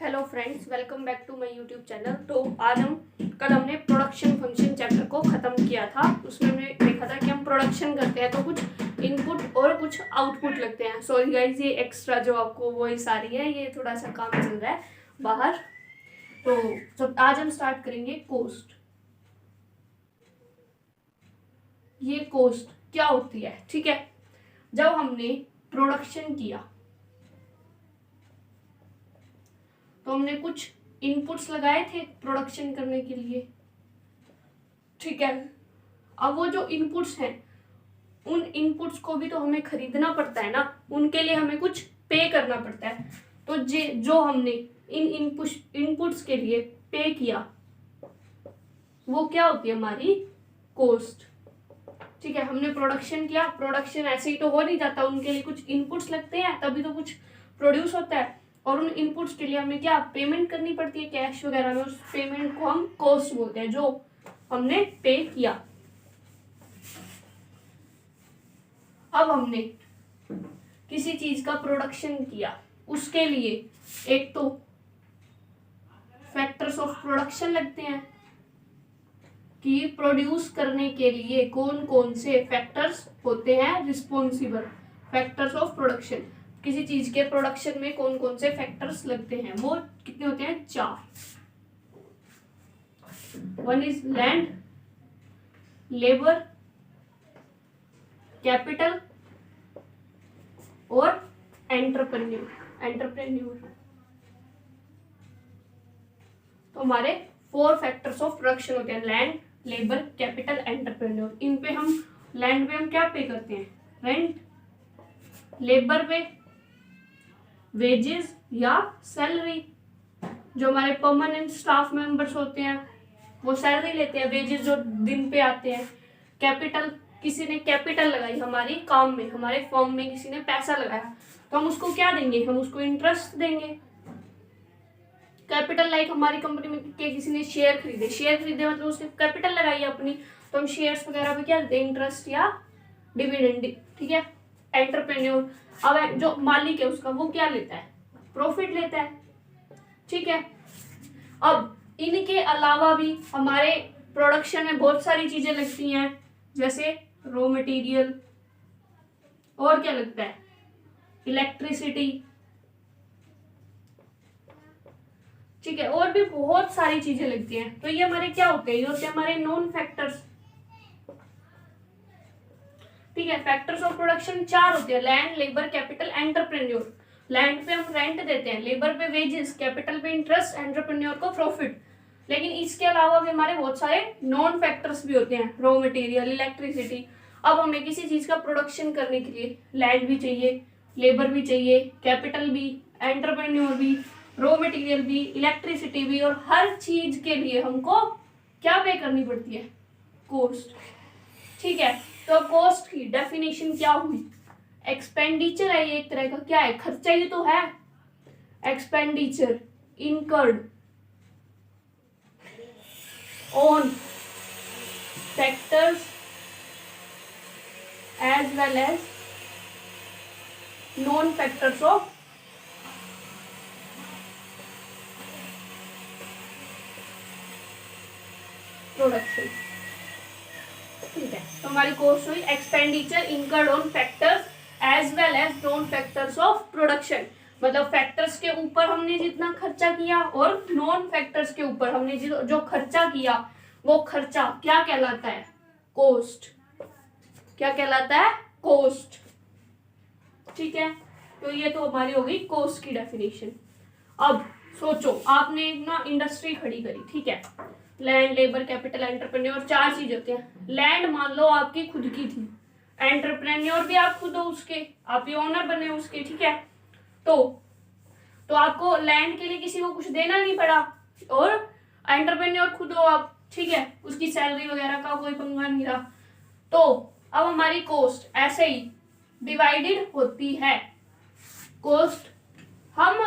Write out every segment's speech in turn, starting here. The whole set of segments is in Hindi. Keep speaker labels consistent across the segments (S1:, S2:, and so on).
S1: Hello friends, welcome back to my YouTube channel. तो आज कल हमने प्रोडक्शन फंक्शन चैप्टर को ख़त्म किया था। उसमें हमने देखा था कि हम प्रोडक्शन करते हैं तो कुछ इनपुट और कुछ आउटपुट लगते हैं। सॉरी गाइज, ये एक्स्ट्रा जो आपको वॉइस आ रही है, ये थोड़ा सा काम चल रहा है बाहर। तो आज हम स्टार्ट करेंगे कॉस्ट। ये कॉस्ट क्या होती है, ठीक है। जब हमने प्रोडक्शन किया तो हमने कुछ इनपुट्स लगाए थे प्रोडक्शन करने के लिए, ठीक है। अब वो जो इनपुट्स हैं, उन इनपुट्स को भी तो हमें खरीदना पड़ता है ना, उनके लिए हमें कुछ पे करना पड़ता है। तो जो हमने इन इनपुट्स के लिए पे किया वो क्या होती है, हमारी कॉस्ट, ठीक है। हमने प्रोडक्शन किया, प्रोडक्शन ऐसे ही तो हो नहीं जाता, उनके लिए कुछ इनपुट्स लगते हैं तभी तो कुछ प्रोड्यूस होता है। और उन इनपुट्स के लिए हमें क्या पेमेंट करनी पड़ती है, कैश वगैरह में। उस पेमेंट को हम कॉस्ट बोलते हैं, जो हमने पे किया। अब हमने किसी चीज का प्रोडक्शन किया, उसके लिए एक तो फैक्टर्स ऑफ प्रोडक्शन लगते हैं कि प्रोड्यूस करने के लिए कौन कौन से फैक्टर्स होते हैं रिस्पॉन्सिबल। फैक्टर्स ऑफ प्रोडक्शन, किसी चीज के प्रोडक्शन में कौन कौन से फैक्टर्स लगते हैं, वो कितने होते हैं, 4। One is land, labour, capital और एंटरप्रेन्योर। तो हमारे 4 फैक्टर्स ऑफ प्रोडक्शन होते हैं, लैंड, लेबर, कैपिटल, एंटरप्रेन्योर। इन पे हम लैंड पे हम क्या पे करते हैं, रेंट। लेबर पे वेजेस या सैलरी, जो हमारे परमानेंट स्टाफ मेंबर्स होते हैं वो सैलरी लेते हैं, वेजेस जो दिन पे आते हैं। कैपिटल, किसी ने कैपिटल लगाई हमारी काम में, हमारे फर्म में किसी ने पैसा लगाया, तो हम उसको क्या देंगे, हम उसको इंटरेस्ट देंगे। कैपिटल लाइक हमारी कंपनी में के किसी ने शेयर खरीदे मतलब उसने कैपिटल लगाई है अपनी, तो हम शेयर्स वगैरह पे क्या देते हैं, इंटरेस्ट या डिविडेंड, ठीक है। एंटरप्रेन्योर, अब जो मालिक है उसका, वो क्या लेता है, प्रॉफिट लेता है, ठीक है। अब इनके अलावा भी हमारे प्रोडक्शन में बहुत सारी चीजें लगती हैं, जैसे रॉ मटेरियल, और क्या लगता है, इलेक्ट्रिसिटी, ठीक है। और भी बहुत सारी चीजें लगती हैं। तो ये हमारे क्या होते हैं, ये होते हैं हमारे नॉन फैक्टर्स, ठीक है। फैक्टर्स ऑफ प्रोडक्शन 4 होते हैं, land, labour, capital, entrepreneur. Land पे हम रेंट देते हैं, लेबर पे वेजेस, कैपिटल पे इंटरेस्ट, एंटरप्रेन्योर को प्रॉफिट। लेकिन इसके अलावा भी हमारे बहुत सारे नॉन फैक्टर्स भी होते हैं, रॉ मटेरियल, इलेक्ट्रिसिटी। अब हमें किसी चीज का प्रोडक्शन करने के लिए लैंड भी चाहिए, लेबर भी चाहिए, कैपिटल भी, एंटरप्रेन्योर भी, रॉ मटेरियल भी, इलेक्ट्रिसिटी भी, और हर चीज के लिए हमको क्या पे करनी पड़ती है, कॉस्ट, ठीक है। तो कॉस्ट की डेफिनेशन क्या हुई, एक्सपेंडिचर है, ये एक तरह का क्या है, खर्चा ही तो है। Expenditure incurred on factors as well as non factors of production, ठीक है। तो हमारी कॉस्ट हुई expenditure incurred on factors as well as non factors of production. मतलब फैक्टर्स के ऊपर हमने जितना खर्चा किया और नॉन फैक्टर्स के ऊपर हमने जो खर्चा किया, वो खर्चा क्या कहलाता है, कॉस्ट। क्या कहलाता है, कॉस्ट, ठीक है। तो ये तो हमारी होगी कॉस्ट की डेफिनेशन। अब सोचो, आपने ना इंडस्ट्री खड़ी करी, ठीक है। लैंड, लेबर, कैपिटल, एंटरप्रेन्योर, 4 चीज होते हैं। लैंड मान लो आपकी खुद की थी, एंटरप्रेन्योर भी आप खुद हो उसके, आप ये ओनर बने उसके, ठीक है। तो आपको लैंड के लिए किसी को कुछ देना नहीं पड़ा, और एंटरप्रेन्योर खुद हो आप, ठीक है। उसकी सैलरी वगैरह का कोई पंगा नहीं रहा। तो अब हमारी कॉस्ट ऐसे ही डिवाइडेड होती है। कॉस्ट हम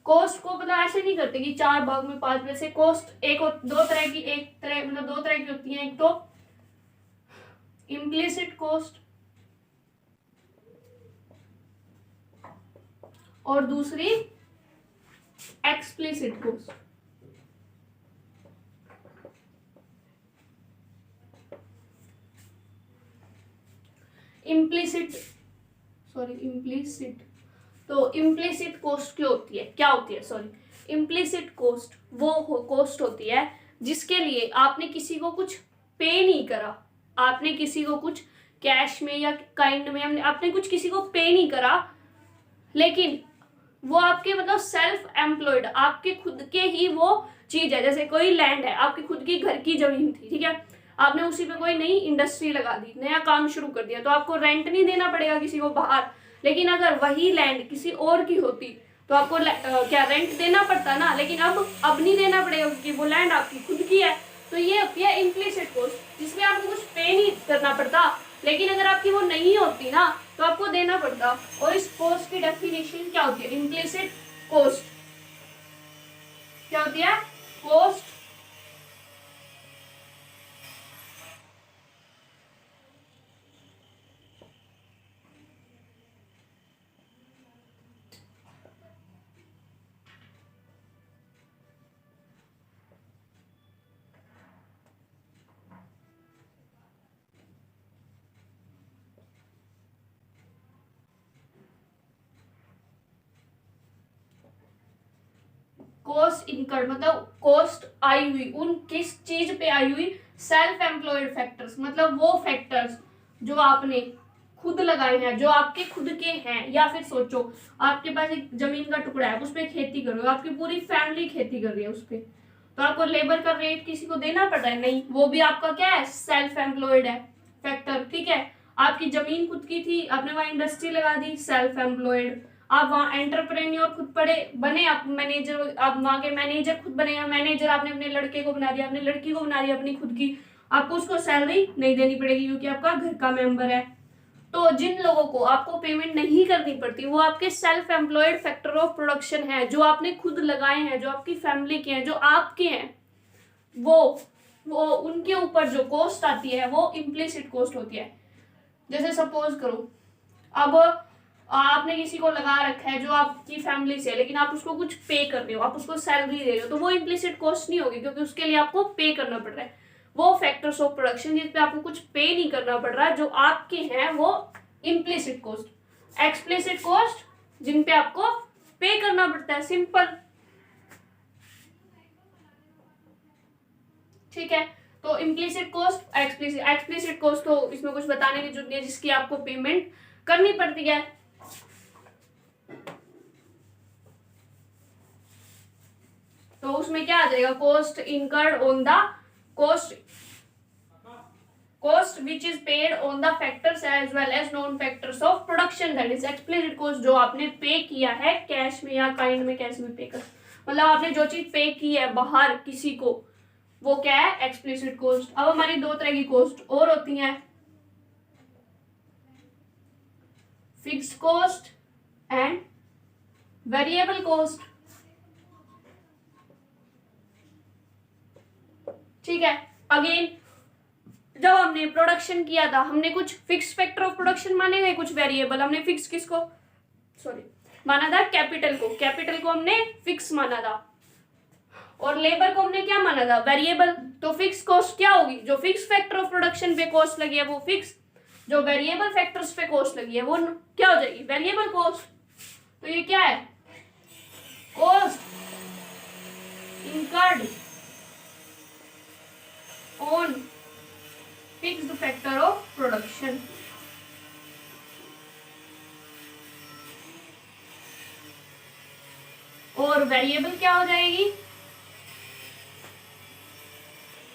S1: कॉस्ट को मतलब ऐसे नहीं करते कि 4 भाग में 5 में से। कॉस्ट दो तरह की होती है। एक तो इम्प्लिसिट कॉस्ट और दूसरी एक्सप्लिसिट कॉस्ट। इम्प्लिसिट तो इम्प्लिसिट कॉस्ट क्या होती है, इम्प्लिसिट कॉस्ट वो कॉस्ट होती है जिसके लिए आपने किसी को कुछ पे नहीं करा, आपने किसी को कुछ कैश में या काइंड में आपने कुछ किसी को पे नहीं करा, लेकिन वो आपके मतलब सेल्फ एम्प्लॉयड आपके खुद के ही वो चीज है। जैसे कोई लैंड है, आपकी खुद की घर की जमीन थी, ठीक है, आपने उसी पे कोई नई इंडस्ट्री लगा दी, नया काम शुरू कर दिया, तो आपको रेंट नहीं देना पड़ेगा किसी को बाहर। लेकिन अगर वही लैंड किसी और की होती तो आपको क्या रेंट देना पड़ता ना, लेकिन अब नहीं देना पड़ेगा क्योंकि वो लैंड आपकी खुद की है। तो ये होती है इम्प्लिसिट कॉस्ट, जिसमें आपको कुछ पे नहीं करना पड़ता, लेकिन अगर आपकी वो नहीं होती ना तो आपको देना पड़ता। और इस कॉस्ट की डेफिनेशन क्या होती है? इम्प्लिसिट कॉस्ट क्या होती है? कॉस्ट कॉस्ट इनकर्ड मतलब कॉस्ट आई हुई उन किस चीज पे आई हुई? सेल्फ एम्प्लॉयड फैक्टर्स, मतलब वो फैक्टर्स जो आपने खुद लगाए हैं, जो आपके खुद के हैं। या फिर सोचो आपके पास एक जमीन का टुकड़ा है, उस पर खेती कर रहे हो, आपकी पूरी फैमिली खेती कर रही है उस पर, तो आपको लेबर का रेट किसी को देना पड़ रहा है? नहीं, वो भी आपका क्या है? सेल्फ एम्प्लॉयड है फैक्टर, ठीक है। आपकी जमीन खुद की थी, आपने वहां इंडस्ट्री लगा दी, सेल्फ एम्प्लॉयड। आप वहाँ एंटरप्रेन्योर खुद बने, आप मैनेजर, आप वहाँ के मैनेजर खुद बने, मैनेजर आपने अपने लड़के को बना दिया, अपनी लड़की को बना दिया अपनी खुद की, आपको उसको सैलरी नहीं देनी पड़ेगी क्योंकि आपका घर का मेंबर है। तो जिन लोगों को आपको पेमेंट नहीं करनी पड़ती वो आपके self employed factor of production है, जो आपने खुद लगाए हैं, जो आपकी फैमिली के हैं, जो आपके हैं, वो उनके ऊपर जो कॉस्ट आती है वो इम्प्लिसिट कॉस्ट होती है। जैसे सपोज करो अब आपने किसी को लगा रखा है जो आपकी फैमिली से है, लेकिन आप उसको कुछ पे कर रहे हो, आप उसको सैलरी दे रहे हो, तो वो इम्प्लिसिट कॉस्ट नहीं होगी क्योंकि उसके लिए आपको पे करना पड़ रहा है। वो फैक्टर्स ऑफ प्रोडक्शन जिसपे आपको कुछ पे नहीं करना पड़ रहा, जो आपके हैं, वो इम्प्लिसिट कॉस्ट। एक्सप्लिसिट कॉस्ट जिन पे आपको पे करना पड़ता है, सिंपल, ठीक है। तो इम्प्लिसिट कॉस्ट, एक्सप्लिसिट कॉस्ट तो इसमें कुछ बताने की जरूरत नहीं है, जिसकी आपको पेमेंट करनी पड़ती है। तो उसमें क्या आ जाएगा? Cost incurred on the cost which is paid on the factors as well as non factors of production, that is explicit cost, जो आपने पे किया है कैश में या काइंड में, कैश में पे कर, मतलब आपने जो चीज पे की है बाहर किसी को, वो क्या है? Explicit cost. अब हमारी दो तरह की कॉस्ट और होती हैं, fixed cost and variable cost, ठीक है। अगेन जब हमने प्रोडक्शन किया था, हमने कुछ फिक्स फैक्टर ऑफ प्रोडक्शन माने गए, कुछ वेरिएबल। हमने फिक्स किसको माना था? कैपिटल को हमने फिक्स माना था, और लेबर को हमने क्या माना था? वेरिएबल। तो फिक्स कॉस्ट क्या होगी? जो फिक्स फैक्टर ऑफ प्रोडक्शन पे कॉस्ट लगी है वो फिक्स, जो वेरिएबल फैक्टर्स पे कॉस्ट लगी है वो क्या हो जाएगी? Variable cost. तो ये क्या है? Cost incurred on fixed factor of production. और वेरिएबल क्या हो जाएगी?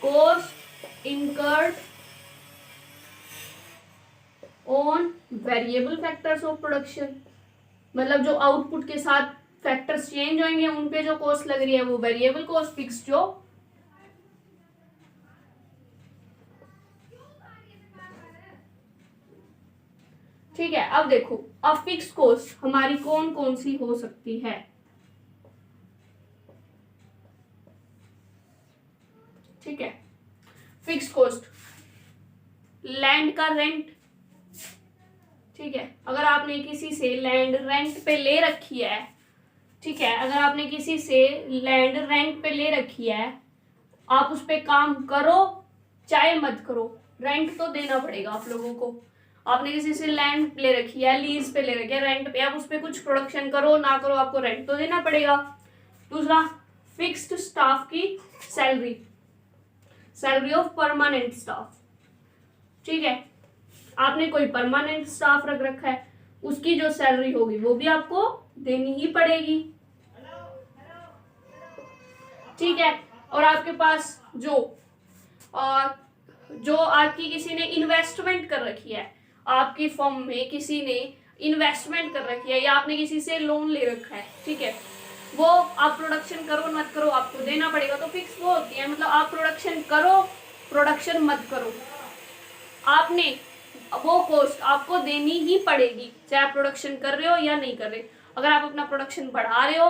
S1: Cost incurred on variable factors of production, मतलब जो आउटपुट के साथ फैक्टर्स चेंज होंगे उन पे जो कॉस्ट लग रही है वो वेरिएबल कॉस्ट, फिक्स जो ठीक है। अब देखो, अब फिक्स कॉस्ट हमारी कौन कौन सी हो सकती है? ठीक है, फिक्स कॉस्ट, लैंड का रेंट, ठीक है। अगर आपने किसी से लैंड रेंट पे ले रखी है, ठीक है, अगर आपने किसी से लैंड रेंट पे ले रखी है, आप उस पे काम करो चाहे मत करो, रेंट तो देना पड़ेगा आप लोगों को। आपने किसी से लैंड ले रखी है, लीज पे ले रखी है, रेंट पे, आप उस पे कुछ प्रोडक्शन करो ना करो, आपको रेंट तो देना पड़ेगा। दूसरा, फिक्स्ड स्टाफ की salary, salary of permanent staff. ठीक है, आपने कोई परमानेंट स्टाफ रख रखा है, उसकी जो सैलरी होगी वो भी आपको देनी ही पड़ेगी। ठीक है, और आपके पास जो आपकी किसी ने इन्वेस्टमेंट कर रखी है, आपकी फर्म में किसी ने इन्वेस्टमेंट कर रखी है, या आपने किसी से लोन ले रखा है, ठीक है, वो आप प्रोडक्शन करो मत करो आपको देना पड़ेगा। तो फिक्स वो होती है, मतलब आप प्रोडक्शन करो प्रोडक्शन मत करो, आपने वो कॉस्ट आपको देनी ही पड़ेगी, चाहे आप प्रोडक्शन कर रहे हो या नहीं कर रहे। अगर आप अपना प्रोडक्शन बढ़ा रहे हो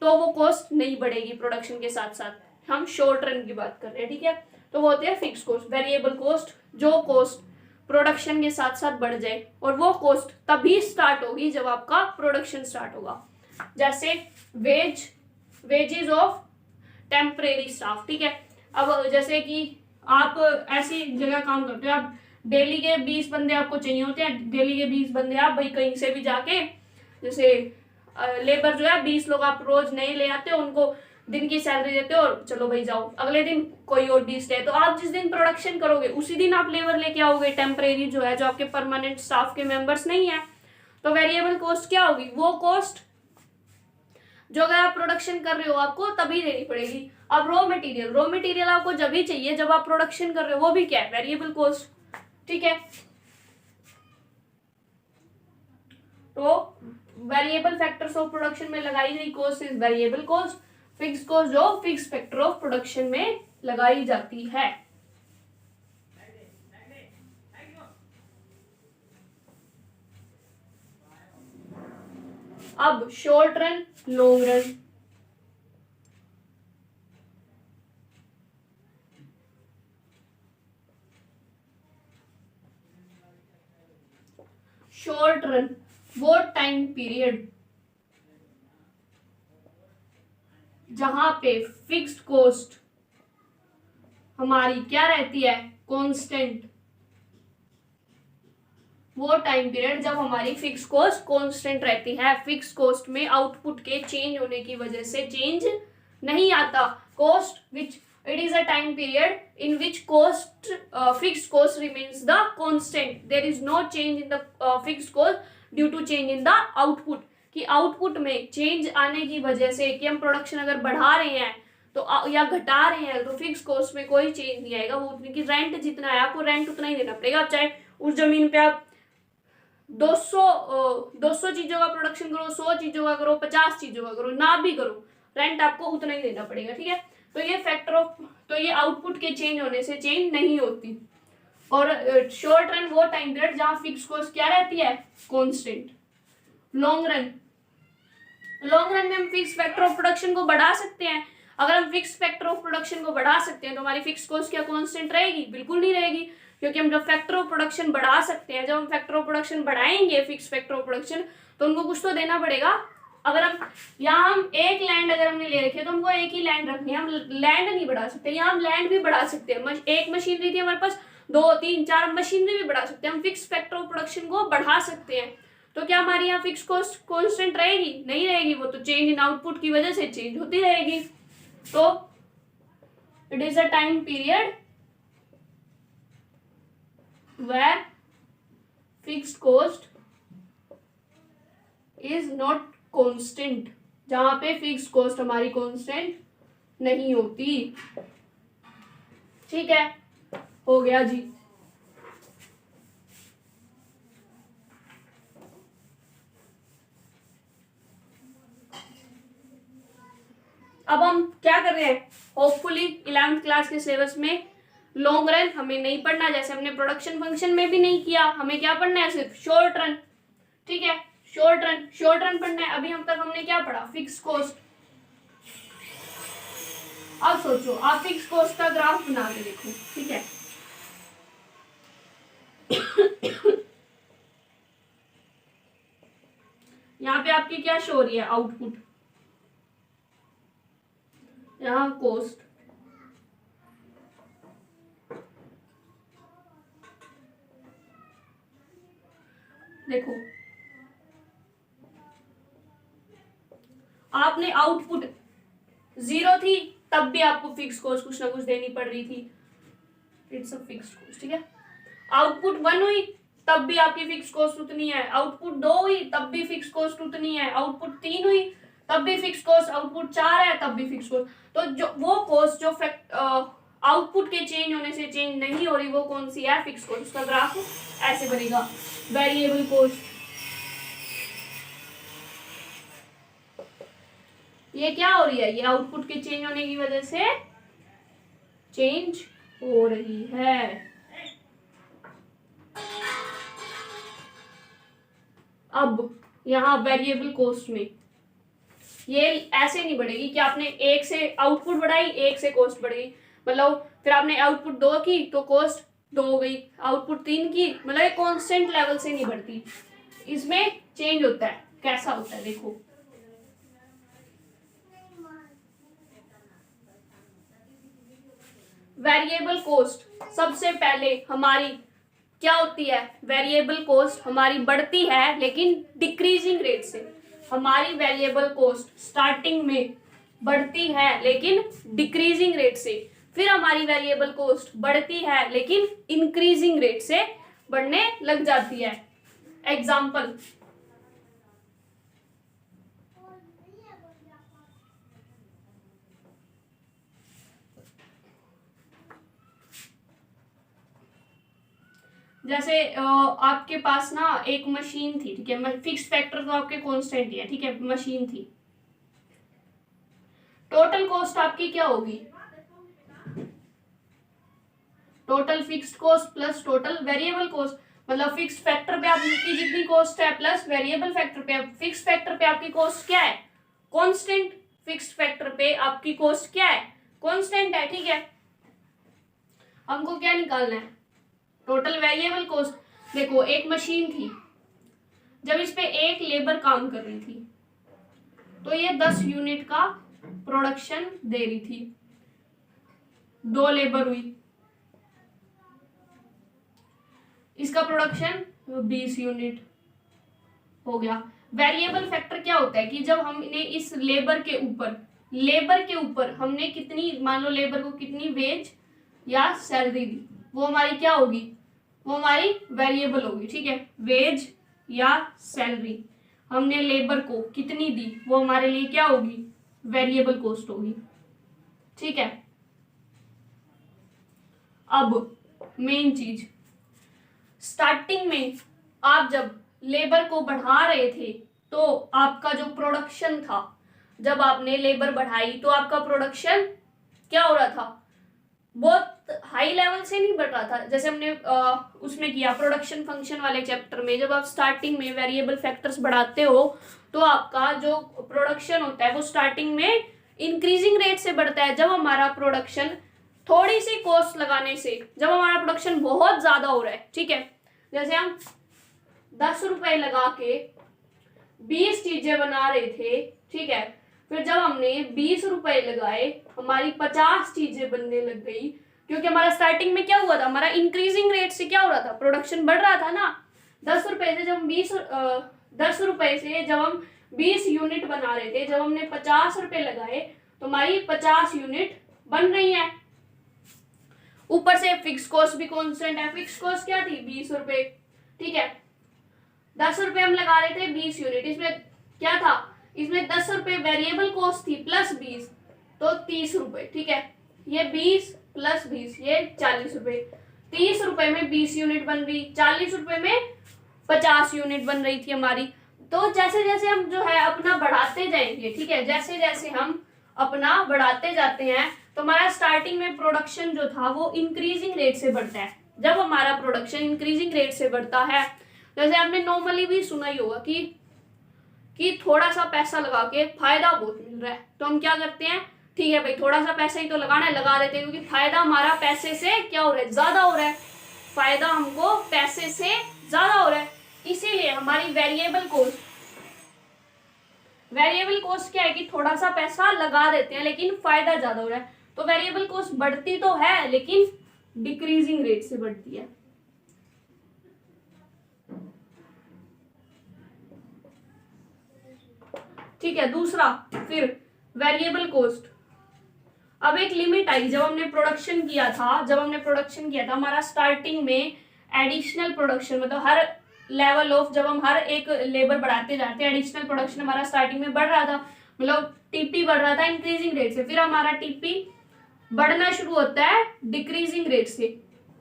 S1: तो वो कॉस्ट नहीं बढ़ेगी प्रोडक्शन के साथ साथ। हम शॉर्ट रन की बात कर रहे हैं, ठीक है। तो वो होते हैं फिक्स कॉस्ट, वेरिएबल कॉस्ट, जो कॉस्ट प्रोडक्शन के साथ साथ बढ़ जाए, और वो कॉस्ट तभी स्टार्ट होगी जब आपका प्रोडक्शन स्टार्ट होगा। जैसे वेजेस ऑफ टेम्परेरी स्टाफ, ठीक है। अब जैसे कि आप ऐसी जगह काम करते हो, आप डेली के 20 बंदे आपको चाहिए होते हैं, डेली के 20 बंदे आप भाई कहीं से भी जाके, जैसे लेबर जो है 20 लोग आप रोज नए ले आते हो, उनको दिन की सैलरी देते हो और चलो भाई जाओ, अगले दिन कोई और 20 है, तो आप जिस दिन प्रोडक्शन करोगे उसी दिन आप लेबर लेके आओगे, टेम्परेरी जो है, जो आपके परमानेंट स्टाफ के मेंबर्स नहीं है। तो वेरिएबल कॉस्ट क्या होगी, वो कॉस्ट जो अगर आप प्रोडक्शन कर रहे हो आपको तभी देनी पड़ेगी। अब रॉ मटेरियल आपको जब ही चाहिए जब आप प्रोडक्शन कर रहे हो, वो भी क्या है, वेरिएबल कॉस्ट, ठीक है। तो वेरिएबल फैक्टर्स ऑफ प्रोडक्शन में लगाई गई cost is variable cost, fix cost जो फिक्स फैक्टर ऑफ प्रोडक्शन में लगाई जाती है। अब short run long run, short run वो टाइम पीरियड जहां पे फिक्स्ड कॉस्ट हमारी क्या रहती है, कांस्टेंट, वो टाइम पीरियड जब हमारी फिक्स कॉस्ट कांस्टेंट रहती है। फिक्स कॉस्ट में आउटपुट के चेंज होने की वजह से चेंज नहीं आता। Cost which it is a time period in which cost fix cost remains the constant, there is no change in the fix cost due to change in the output. कि आउटपुट में चेंज आने की वजह से, कि हम प्रोडक्शन अगर बढ़ा रहे हैं तो या घटा रहे हैं, तो फिक्स कॉस्ट में कोई चेंज नहीं आएगा। वो उतनी की रेंट जितना है आपको रेंट उतना ही देना पड़ेगा, चाहे उस जमीन पे आप 200 चीजों का प्रोडक्शन करो, 100 चीजों का करो, 50 चीजों का करो, ना भी करो, रेंट आपको उतना ही देना पड़ेगा, ठीक है। तो ये फैक्टर ऑफ, तो ये आउटपुट के चेंज होने से चेंज नहीं होती। और शॉर्ट रन वो टाइम पीरियड जहां फिक्स कॉस्ट क्या रहती है, कांस्टेंट। लॉन्ग रन में हम फिक्स फैक्टर ऑफ प्रोडक्शन को बढ़ा सकते हैं। अगर हम फिक्स फैक्टर ऑफ प्रोडक्शन को बढ़ा सकते हैं तो हमारी फिक्स कॉस्ट क्या कांस्टेंट रहेगी, बिल्कुल नहीं रहेगी, क्योंकि हम जब फैक्टर ऑफ प्रोडक्शन बढ़ा सकते हैं, जब हम फैक्टर ऑफ प्रोडक्शन बढ़ाएंगे फिक्स फैक्टर ऑफ प्रोडक्शन, तो उनको कुछ तो देना पड़ेगा। अगर हम यहाँ हम एक लैंड अगर हमने ले रखी है तो हमको एक ही लैंड रखनी है, हम लैंड नहीं बढ़ा सकते। यहाँ हम लैंड भी बढ़ा सकते हैं, एक मशीनरी थी हमारे पास, 2 3 4 मशीनरी भी बढ़ा सकते हैं, हम फिक्स फैक्टर ऑफ प्रोडक्शन को बढ़ा सकते हैं। तो क्या हमारी यहाँ फिक्स कॉस्ट कांस्टेंट रहेगी, नहीं रहेगी, वो तो चेंज इन आउटपुट की वजह से चेंज होती रहेगी। तो it is a time period where fixed cost is not constant, जहां पे फिक्स कॉस्ट हमारी कांस्टेंट नहीं होती, ठीक है। हो गया जी। अब हम क्या कर रहे हैं, होपफुली 11th क्लास के सिलेबस में लॉन्ग रन हमें नहीं पढ़ना, जैसे हमने प्रोडक्शन फंक्शन में भी नहीं किया। हमें क्या पढ़ना है, सिर्फ शॉर्ट रन, ठीक है। शॉर्ट रन पढ़ना है। अभी हम तक हमने क्या पढ़ा, फिक्स कॉस्ट। अब सोचो, आप फिक्स कॉस्ट का ग्राफ बना के देखो, ठीक है। यहाँ पे आपकी क्या शो हो रही है, आउटपुट, यहाँ कॉस्ट, देखो आपने आउटपुट 0 थी तब भी आपको फिक्स कॉस्ट कुछ ना कुछ देनी पड़ रही थी, इट्स अ फिक्स कॉस्ट, ठीक है। आउटपुट 1 हुई तब भी आपकी फिक्स कॉस्ट उतनी है, आउटपुट 2 हुई तब भी फिक्स कॉस्ट उतनी है, आउटपुट 3 हुई तब भी फिक्स कॉस्ट, आउटपुट 4 है तब भी फिक्स कॉस्ट। तो जो वो कॉस्ट जो आउटपुट के चेंज होने से चेंज नहीं हो रही वो कौन सी है, फिक्स कॉस्ट। उसका ग्राफ ऐसे बनेगा, वेरिएबल कॉस्ट, ये क्या हो रही है, ये आउटपुट के चेंज होने की वजह से चेंज हो रही है। अब यहाँ वेरिएबल कॉस्ट में ये ऐसे नहीं बढ़ेगी कि आपने 1 से आउटपुट बढ़ाई 1 से कॉस्ट बढ़ी, मतलब फिर आपने आउटपुट 2 की तो कॉस्ट 2 हो गई, आउटपुट 3 की, मतलब ये कांस्टेंट लेवल से नहीं बढ़ती, इसमें चेंज होता है। कैसा होता है देखो, वेरिएबल कॉस्ट सबसे पहले हमारी क्या होती है, वेरिएबल कॉस्ट हमारी बढ़ती है लेकिन डिक्रीजिंग रेट से। हमारी वेरिएबल कॉस्ट स्टार्टिंग में बढ़ती है लेकिन डिक्रीजिंग रेट से, फिर हमारी वेरिएबल कॉस्ट बढ़ती है लेकिन इंक्रीजिंग रेट से बढ़ने लग जाती है। एग्जाम्पल, जैसे आपके पास ना एक मशीन थी, ठीक है, फिक्स फैक्टर तो आपके कांस्टेंट ही है, ठीक है, मशीन थी, टोटल कॉस्ट आपकी क्या होगी, total fixed cost plus total variable cost, मतलब फिक्स्ड फैक्टर पे आपकी जितनी कॉस्ट है प्लस वेरिएबल फैक्टर पे, फिक्स्ड फैक्टर पे आपकी कॉस्ट क्या है, कांस्टेंट, फिक्स्ड फैक्टर पे आपकी कॉस्ट क्या है, कांस्टेंट है, ठीक है। हमको क्या निकालना है, टोटल वेरिएबल कॉस्ट। देखो एक मशीन थी, जब इस पे एक लेबर काम कर रही थी तो ये 10 यूनिट का प्रोडक्शन दे रही थी, 2 लेबर हुई, इसका प्रोडक्शन 20 यूनिट हो गया। वेरिएबल फैक्टर क्या होता है कि जब हमने इस लेबर के ऊपर हमने कितनी, मान लो लेबर को कितनी वेज या सैलरी दी, वो हमारी क्या होगी, वो हमारी वेरिएबल होगी, ठीक है। वेज या सैलरी हमने लेबर को कितनी दी वो हमारे लिए क्या होगी, वेरिएबल कॉस्ट होगी, ठीक है। अब मेन चीज, स्टार्टिंग में आप जब लेबर को बढ़ा रहे थे तो आपका जो प्रोडक्शन था, जब आपने लेबर बढ़ाई तो आपका प्रोडक्शन क्या हो रहा था, बहुत हाई लेवल से नहीं बढ़ रहा था। जैसे हमने उसमें किया प्रोडक्शन फंक्शन वाले चैप्टर में, जब आप स्टार्टिंग में वेरिएबल फैक्टर्स बढ़ाते हो तो आपका जो प्रोडक्शन होता है वो स्टार्टिंग में इंक्रीजिंग रेट से बढ़ता है। जब हमारा प्रोडक्शन थोड़ी सी कॉस्ट लगाने से, जब हमारा प्रोडक्शन बहुत ज्यादा हो रहा है, ठीक है, जैसे हम 10 रुपए लगा के 20 चीजें बना रहे थे, ठीक है, फिर जब हमने 20 रुपए लगाए हमारी 50 चीजें बनने लग गई, क्योंकि हमारा स्टार्टिंग में क्या हुआ था, हमारा इंक्रीजिंग रेट से क्या हो रहा था, प्रोडक्शन बढ़ रहा था ना। 10 रुपए से जब हम 10 रुपए से जब हम 20 यूनिट बना रहे थे, जब हमने 50 रुपए लगाए तो हमारी 50 यूनिट बन रही है। ऊपर से फिक्स कॉस्ट भी कांस्टेंट है, फिक्स कॉस्ट क्या थी, 20 रुपए, ठीक है। 10 रुपए हम लगा रहे थे 20 यूनिट, इसमें क्या था, इसमें 10 रुपए वेरिएबल कॉस्ट थी प्लस 20 तो 30 रुपए, ठीक है। ये 20 प्लस 20 ये 40 रुपए, 30 रुपए में 20 यूनिट बन रही, 40 रुपए में 50 यूनिट बन रही थी हमारी। तो जैसे जैसे हम जो है अपना बढ़ाते जाएंगे, ठीक है, जैसे जैसे हम अपना बढ़ाते जाते हैं तो हमारा स्टार्टिंग में प्रोडक्शन जो था वो इंक्रीजिंग रेट से बढ़ता है। जब हमारा प्रोडक्शन इंक्रीजिंग रेट से बढ़ता है, जैसे आपने नॉर्मली भी सुना ही होगा कि थोड़ा सा पैसा लगा के फायदा बहुत मिल रहा है, तो हम क्या करते हैं, ठीक है भाई थोड़ा सा पैसा ही तो लगाना है, लगा देते हैं, क्योंकि फायदा हमारा पैसे से क्या हो रहा है, ज्यादा हो रहा है, फायदा हमको पैसे से ज्यादा हो रहा है, इसीलिए हमारी वेरिएबल कॉस्ट वेरिएबल कॉस्ट क्या है कि थोड़ा सा पैसा लगा देते हैं लेकिन फायदा ज्यादा हो रहा है। तो वेरिएबल कॉस्ट बढ़ती तो है लेकिन डिक्रीजिंग रेट से बढ़ती है। ठीक है, दूसरा फिर वेरिएबल कॉस्ट। अब एक लिमिट आई जब हमने प्रोडक्शन किया था हमारा स्टार्टिंग में एडिशनल प्रोडक्शन, मतलब हर लेवल ऑफ जब हम हर एक लेबर बढ़ाते जाते हैं, एडिशनल प्रोडक्शन हमारा स्टार्टिंग में बढ़ रहा था, मतलब टीपी बढ़ रहा था इंक्रीजिंग रेट से, फिर हमारा टीपी बढ़ना शुरू होता है डिक्रीजिंग रेट से।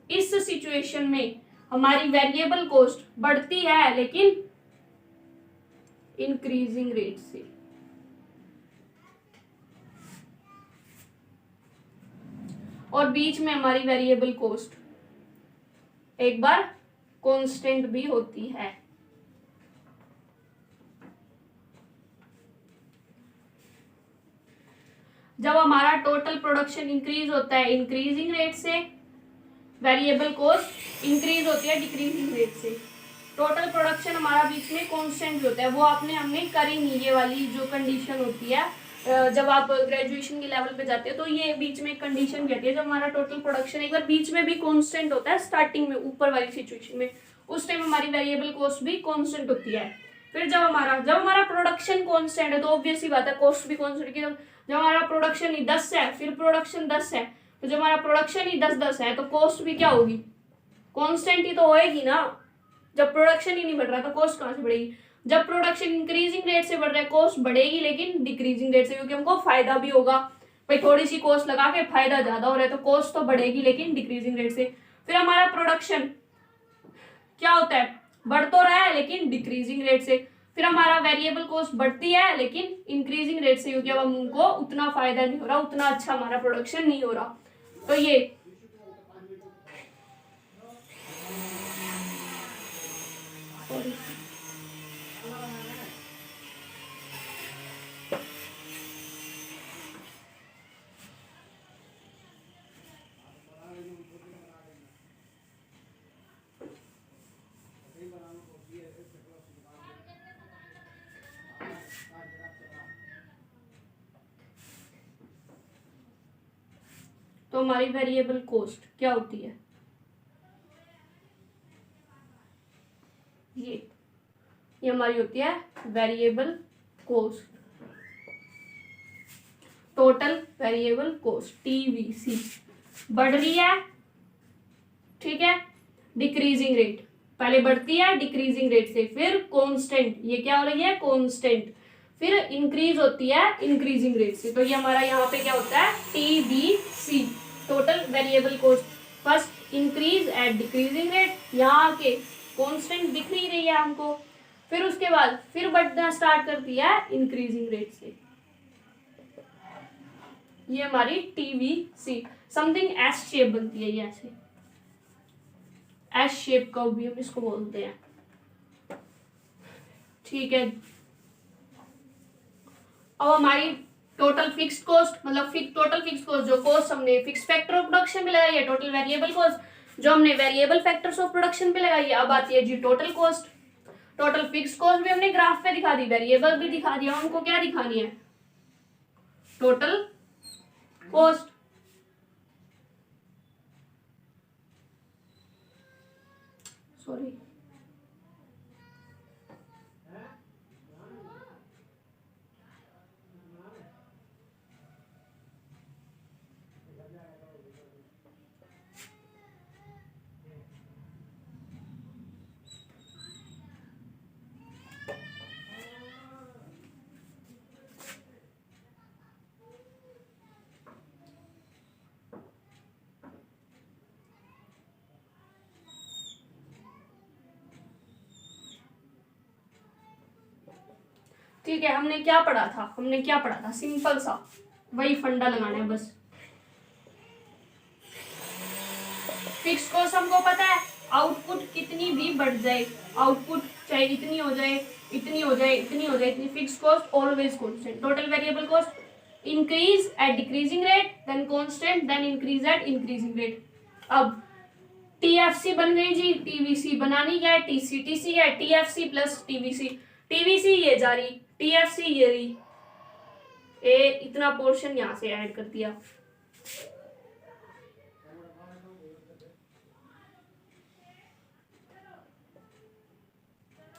S1: इस सिचुएशन में हमारी वेरिएबल कॉस्ट बढ़ती है लेकिन इंक्रीजिंग रेट से। और बीच में हमारी वेरिएबल कॉस्ट एक बार कांस्टेंट भी होती है। जब हमारा टोटल प्रोडक्शन इंक्रीज होता है इंक्रीजिंग रेट से, वेरिएबल कॉस्ट इंक्रीज होती है डिक्रीजिंग रेट से। टोटल प्रोडक्शन हमारा बीच में कांस्टेंट भी होता है, वो हमने करी नहीं, ये वाली जो कंडीशन होती है जब आप ग्रेजुएशन के लेवल पे जाते हो तो ये बीच में कंडीशन कहती है जब हमारा टोटल प्रोडक्शन एक बार बीच में भी कांस्टेंट होता है स्टार्टिंग में ऊपर वाली सिचुएशन में, उस टाइम हमारी वेरिएबल कॉस्ट भी कांस्टेंट होती है। फिर जब हमारा प्रोडक्शन कांस्टेंट है तो ऑब्वियस ही बात है कॉस्ट भी कांस्टेंट की। जब हमारा प्रोडक्शन ही 10 है, फिर प्रोडक्शन 10 है, तो जब हमारा प्रोडक्शन ही 10 है तो कॉस्ट भी क्या होगी, कांस्टेंट ही तो होएगी ना। जब प्रोडक्शन ही नहीं बढ़ रहा तो कॉस्ट कहाँ से बढ़ेगी। जब प्रोडक्शन इंक्रीजिंग रेट से बढ़ रहा है कॉस्ट बढ़ेगी लेकिन डिक्रीजिंग रेट से, क्योंकि हमको फायदा भी होगा, भाई थोड़ी सी कॉस्ट लगा के फायदा ज्यादा हो रहा है तो कॉस्ट तो बढ़ेगी लेकिन डिक्रीजिंग रेट से। फिर हमारा प्रोडक्शन क्या होता है, बढ़ तो रहा है लेकिन डिक्रीजिंग रेट से। फिर हमारा वेरिएबल कॉस्ट बढ़ती है लेकिन इंक्रीजिंग रेट से, क्योंकि अब हमको उतना फायदा नहीं हो रहा, उतना अच्छा हमारा प्रोडक्शन नहीं हो रहा। तो ये तो हमारी वेरिएबल कॉस्ट क्या होती है, ये हमारी होती है variable cost, total variable cost TVC. बढ़ रही है, ठीक है, डिक्रीजिंग रेट, पहले बढ़ती है डिक्रीजिंग रेट से, फिर कांस्टेंट, ये क्या हो रही है कांस्टेंट, फिर इंक्रीज होती है इंक्रीजिंग रेट से। तो ये हमारा यहाँ पे क्या होता है TVC, total variable cost. First increase at decreasing rate, यहाँ आके कांस्टेंट दिख ही रही है हमको, फिर उसके बाद फिर बढ़ना स्टार्ट करती है इंक्रीजिंग रेट से। ये हमारी टीवीसी समथिंग एस शेप बनती है, ये ऐसे एस शेप का भी हम इसको बोलते हैं, ठीक है। अब हमारी टोटल फिक्स्ड कॉस्ट, मतलब टोटल फिक्स्ड कॉस्ट, जो कॉस्ट हमने फिक्स फैक्टर ऑफ प्रोडक्शन पे लगाई है, टोटल वेरिएबल कॉस्ट जो हमने वेरिएबल फैक्टर्स ऑफ प्रोडक्शन पे लगाई है। अब आती है जी total cost. Total fixed cost भी हमने ग्राफ पे दिखा दी, वेरिएबल भी दिखा दिया, उनको क्या दिखानी है टोटल कॉस्ट। सॉरी, ठीक है। हमने क्या पढ़ा था, सिंपल सा वही फंडा लगाना है बस। फिक्स कॉस्ट हमको पता है, आउटपुट कितनी भी बढ़ जाए, आउटपुट चाहे इतनी हो जाए, इतनी हो जाए, इतनी हो जाए, इतनी fix cost always constant. Total variable cost increase at decreasing rate, then constant, then increase at increasing rate. अब टीएफसी बन गई जी, टीवीसी बनानी क्या है, टीसीटीसी है, टीएफसी प्लस टीवीसी। टीवीसी ये जा रही, टीएफसी ये रही, ए इतना पोर्शन यहां से ऐड कर दिया।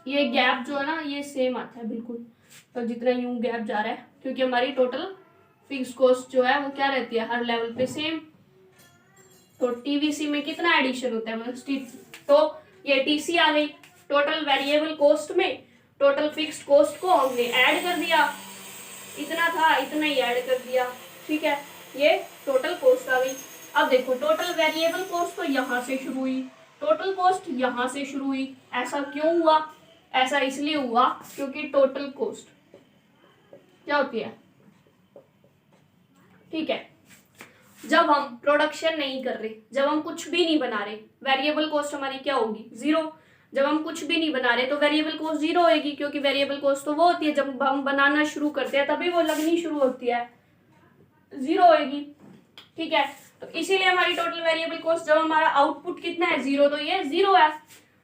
S1: ये गैप जो है ना ये सेम आता है बिल्कुल, तो जितना यूं गैप जा रहा है, क्योंकि हमारी टोटल फिक्स कॉस्ट जो है वो क्या रहती है हर लेवल पे सेम। तो टीवीसी में कितना एडिशन होता है मतलब, तो ये टीसी आ गई, टोटल वेरिएबल कॉस्ट में टोटल फिक्स्ड कॉस्ट को हमने ऐड कर दिया, इतना था इतना ही ऐड कर दिया, ठीक है, ये टोटल कॉस्ट आ गई। अब देखो टोटल वेरिएबल कॉस्ट तो यहाँ से शुरू हुई, टोटल कॉस्ट यहाँ से शुरू हुई, ऐसा क्यों हुआ? ऐसा इसलिए हुआ क्योंकि टोटल कॉस्ट क्या होती है, ठीक है, जब हम प्रोडक्शन नहीं कर रहे, जब हम कुछ भी नहीं बना रहे, वेरिएबल कॉस्ट हमारी क्या होगी, जीरो। जब हम कुछ भी नहीं बना रहे तो वेरिएबल कॉस्ट जीरो होगी, क्योंकि वेरिएबल कॉस्ट तो वो होती है जब हम बनाना शुरू करते हैं तभी वो लगनी शुरू होती है, जीरो होगी, ठीक है। तो इसीलिए हमारी टोटल वेरिएबल कॉस्ट, जब हमारा आउटपुट कितना है जीरो, तो ये जीरो है।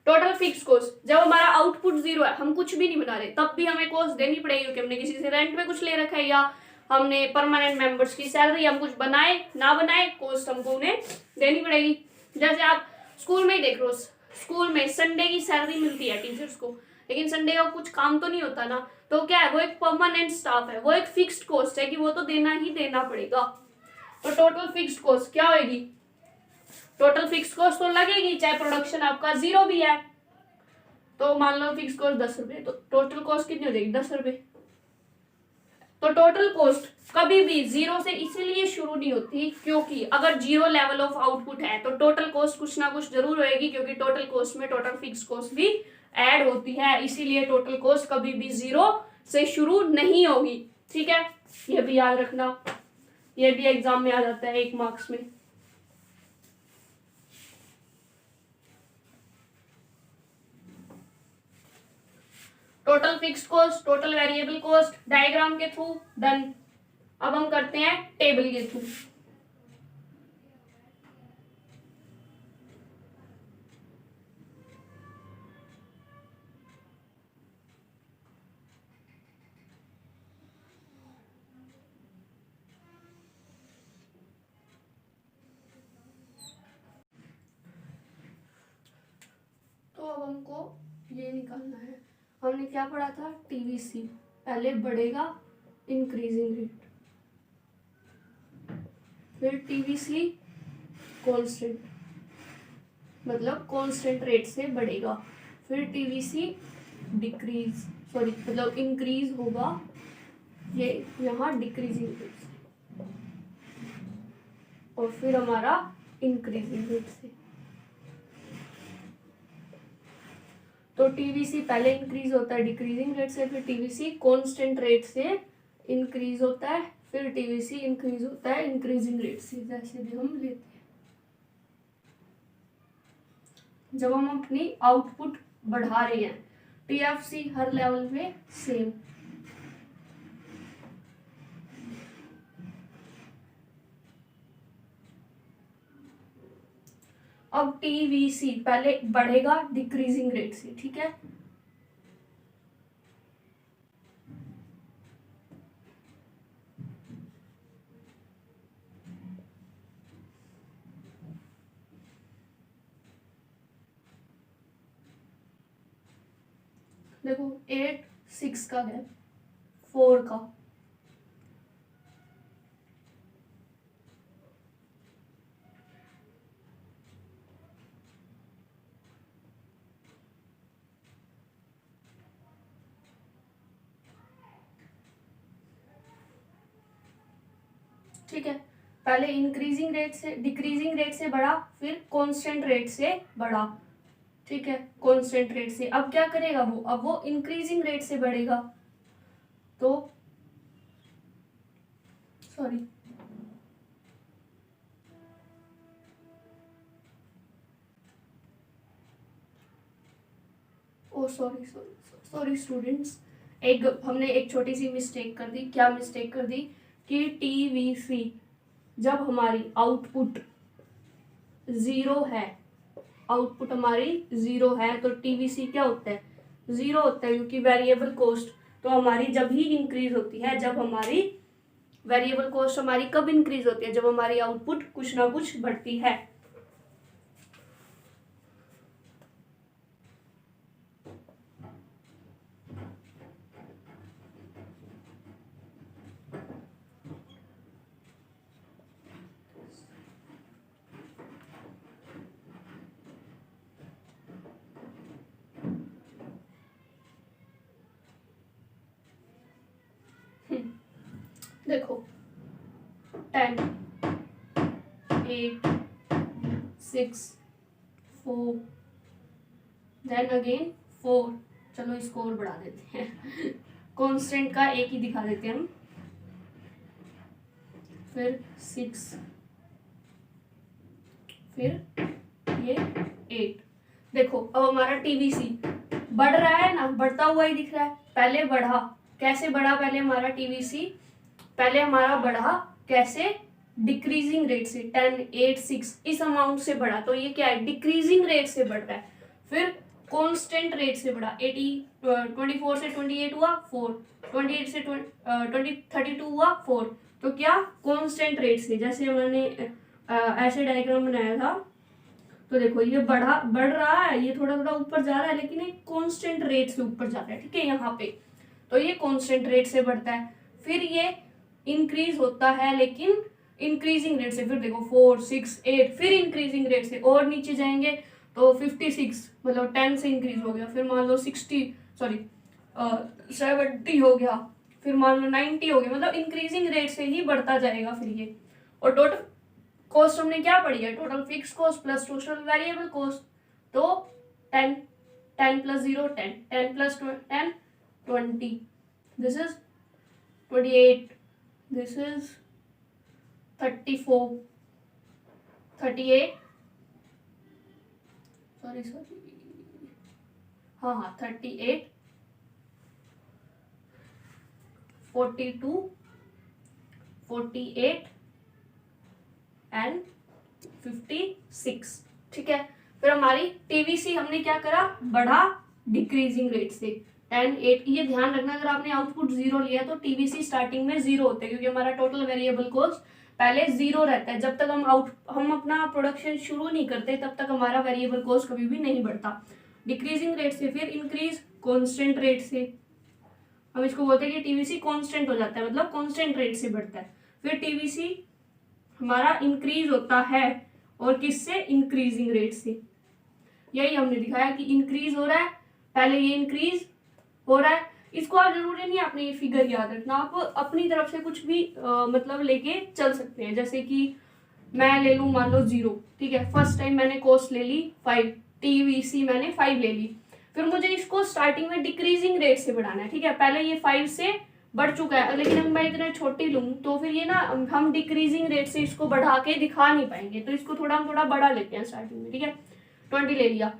S1: टोटल फिक्स कॉस्ट, जब हमारा आउटपुट जीरो है, हम कुछ भी नहीं बना रहे, तब भी हमें कॉस्ट देनी पड़ेगी, क्योंकि हमने किसी से रेंट पे कुछ ले रखा है, या हमने परमानेंट मेंबर्स की सैलरी, हम कुछ बनाए ना बनाए कॉस्ट हमको उन्हें देनी पड़ेगी। जैसे आप स्कूल में ही देख लो, स्कूल में संडे की सैलरी मिलती है टीचर्स को, लेकिन संडे का कुछ काम तो नहीं होता ना, तो क्या है वो एक परमानेंट स्टाफ है, वो एक फिक्स्ड कॉस्ट है कि वो तो देना ही देना पड़ेगा। तो टोटल फिक्स्ड कॉस्ट क्या होगी, टोटल फिक्स्ड कॉस्ट तो लगेगी चाहे प्रोडक्शन आपका जीरो भी है। तो मान लो फिक्स्ड कॉस्ट 10 रुपए, तो टोटल कॉस्ट कितनी हो जाएगी 10 रुपए। तो टोटल कॉस्ट कभी भी जीरो से इसीलिए शुरू नहीं होती, क्योंकि अगर जीरो लेवल ऑफ आउटपुट है तो टोटल कॉस्ट कुछ ना कुछ जरूर होएगी, क्योंकि टोटल कॉस्ट में टोटल फिक्स्ड कॉस्ट भी ऐड होती है, इसीलिए टोटल कॉस्ट कभी भी जीरो से शुरू नहीं होगी, ठीक है, ये भी याद रखना, ये भी एग्जाम में आ जाता है 1 मार्क्स में। Total fixed cost, total variable cost diagram के थ्रू डन। अब हम करते हैं टेबल के थ्रू। तो अब हमको ये निकालना है, हमने क्या पढ़ा था, टीवीसी पहले बढ़ेगा इंक्रीजिंग रेट, फिर टीवीसी कांस्टेंट मतलब कांस्टेंट रेट से बढ़ेगा, फिर टीवीसी डिक्रीज मतलब इंक्रीज होगा, ये यहाँ डिक्रीजिंग रेट से, और फिर हमारा इंक्रीजिंग रेट से। तो टीवीसी पहले इंक्रीज होता है डिक्रीजिंग रेट से, फिर टीवीसी कांस्टेंट रेट से इंक्रीज होता है, फिर टीवीसी इंक्रीज होता है इंक्रीजिंग रेट से, जैसे भी हम लेते हैं। जब हम अपनी आउटपुट बढ़ा रहे हैं, टीएफसी हर लेवल में सेम, अब टीवीसी पहले बढ़ेगा डिक्रीजिंग रेट से, ठीक है, देखो 8 6 का गैप, 4 का, ठीक है, पहले इंक्रीजिंग रेट से डिक्रीजिंग रेट से बढ़ा, फिर कांस्टेंट रेट से बढ़ा, ठीक है, कांस्टेंट रेट से। अब क्या करेगा वो, अब वो इंक्रीजिंग रेट से बढ़ेगा, तो सॉरी ओ सॉरी सॉरी सॉरी स्टूडेंट्स, हमने एक छोटी सी मिस्टेक कर दी। क्या मिस्टेक कर दी कि टीवीसी जब हमारी आउटपुट जीरो है, आउटपुट हमारी जीरो है, तो टीवीसी क्या होता है, जीरो होता है, क्योंकि वेरिएबल कॉस्ट तो हमारी जब ही इंक्रीज होती है, जब हमारी वेरिएबल कॉस्ट हमारी कब इंक्रीज होती है, जब हमारी आउटपुट कुछ ना कुछ बढ़ती है। देखो 10, 8, 6, 4, देन अगेन 4, चलो इसको और बढ़ा देते हैं कांस्टेंट का एक ही दिखा देते हैं हम, फिर 6, फिर ये 8। देखो अब हमारा टीवीसी बढ़ रहा है ना, बढ़ता हुआ ही दिख रहा है। पहले बढ़ा, कैसे बढ़ा पहले हमारा टीवीसी, पहले हमारा बढ़ा कैसे, डिक्रीजिंग रेट से, 10, 8, 6 इस अमाउंट से बढ़ा, तो ये क्या है, डिक्रीजिंग रेट से बढ़ रहा है। फिर कांस्टेंट रेट से बढ़ा, 24 से 28 हुआ 4, 28 से 32 हुआ 4, तो क्या कांस्टेंट रेट से, जैसे मैंने ऐसे डायग्राम बनाया था, तो देखो ये बढ़ रहा है, ये थोड़ा थोड़ा ऊपर जा रहा है, लेकिन एक कांस्टेंट रेट से ऊपर जा रहा है, ठीक है यहाँ पे, तो ये कांस्टेंट रेट से बढ़ता है। फिर ये इंक्रीज होता है लेकिन इंक्रीजिंग रेट से, फिर देखो 4, 6, 8, फिर इंक्रीजिंग रेट से और नीचे जाएंगे तो 56, मतलब 10 से इंक्रीज हो गया, फिर मान लो 70 हो गया, फिर मान लो 90 हो गया, मतलब इंक्रीजिंग रेट से ही बढ़ता जाएगा फिर ये। और टोटल कॉस्ट हमने क्या पढ़ी है, total fix cost plus total variable cost, तो 10, 10 plus 0 10, 10 plus 10 20, this is 28, this is 34, 38, sorry, हाँ 38, 42, 48 एंड 56, ठीक है। फिर हमारी टीवीसी हमने क्या करा, बढ़ा डिक्रीजिंग रेट से, 10, 8, ये ध्यान रखना अगर आपने आउटपुट 0 लिया तो टीवीसी स्टार्टिंग में 0 होता है, क्योंकि हमारा टोटल वेरिएबल कॉस्ट पहले 0 रहता है। जब तक हम अपना प्रोडक्शन शुरू नहीं करते तब तक हमारा वेरिएबल कॉस्ट कभी भी नहीं बढ़ता। डिक्रीजिंग रेट से, फिर इंक्रीज कांस्टेंट रेट से, हम इसको बोलते हैं कि टीवीसी कांस्टेंट हो जाता है, मतलब कांस्टेंट रेट से बढ़ता है। फिर टीवीसी हमारा इंक्रीज होता है, और किससे, इंक्रीजिंग रेट से। यही हमने दिखाया कि इंक्रीज हो रहा है, पहले ये इंक्रीज हो रहा है। इसको आप जरूरी नहीं आपने ये फिगर याद रखना, आप अपनी तरफ से कुछ भी मतलब लेके चल सकते हैं। जैसे कि मैं ले लूँ मान लो 0, ठीक है, फर्स्ट टाइम मैंने कॉस्ट ले ली 5, टीवीसी मैंने 5 ले ली, फिर मुझे इसको स्टार्टिंग में डिक्रीजिंग रेट से बढ़ाना है, ठीक है। पहले ये 5 से बढ़ चुका है, लेकिन अगर मैं इतना छोटी लूँ तो फिर ये ना हम डिक्रीजिंग रेट से इसको बढ़ा के दिखा नहीं पाएंगे, तो इसको हम थोड़ा बढ़ा लेते हैं स्टार्टिंग में, ठीक है। 20 ले लिया,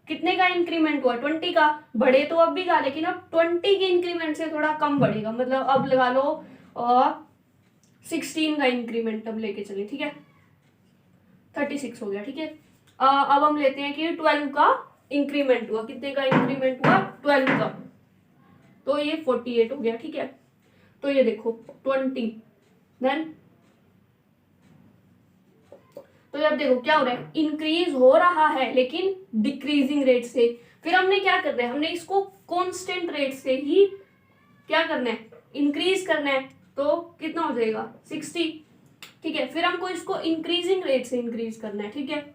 S1: कितने का इंक्रीमेंट हुआ, 20 का, बढ़े तो अब भी का, लेकिन अब 20 के इंक्रीमेंट से थोड़ा कम बढ़ेगा, मतलब अब लगा लो 16 का इंक्रीमेंट अब लेके चले, ठीक है, 36 हो गया, ठीक है। अब हम लेते हैं कि 12 का इंक्रीमेंट हुआ, कितने का इंक्रीमेंट हुआ, 12 का, तो ये 48 हो गया, ठीक है। तो ये देखो 20, देन तो अब देखो क्या हो रहा है, इंक्रीज हो रहा है लेकिन डिक्रीजिंग रेट से। फिर हमने क्या करना है, हमने इसको कांस्टेंट रेट से ही क्या करना है, इंक्रीज करना है, तो कितना हो जाएगा 60, ठीक है। फिर हमको इसको इंक्रीजिंग रेट से इंक्रीज करना है, ठीक है।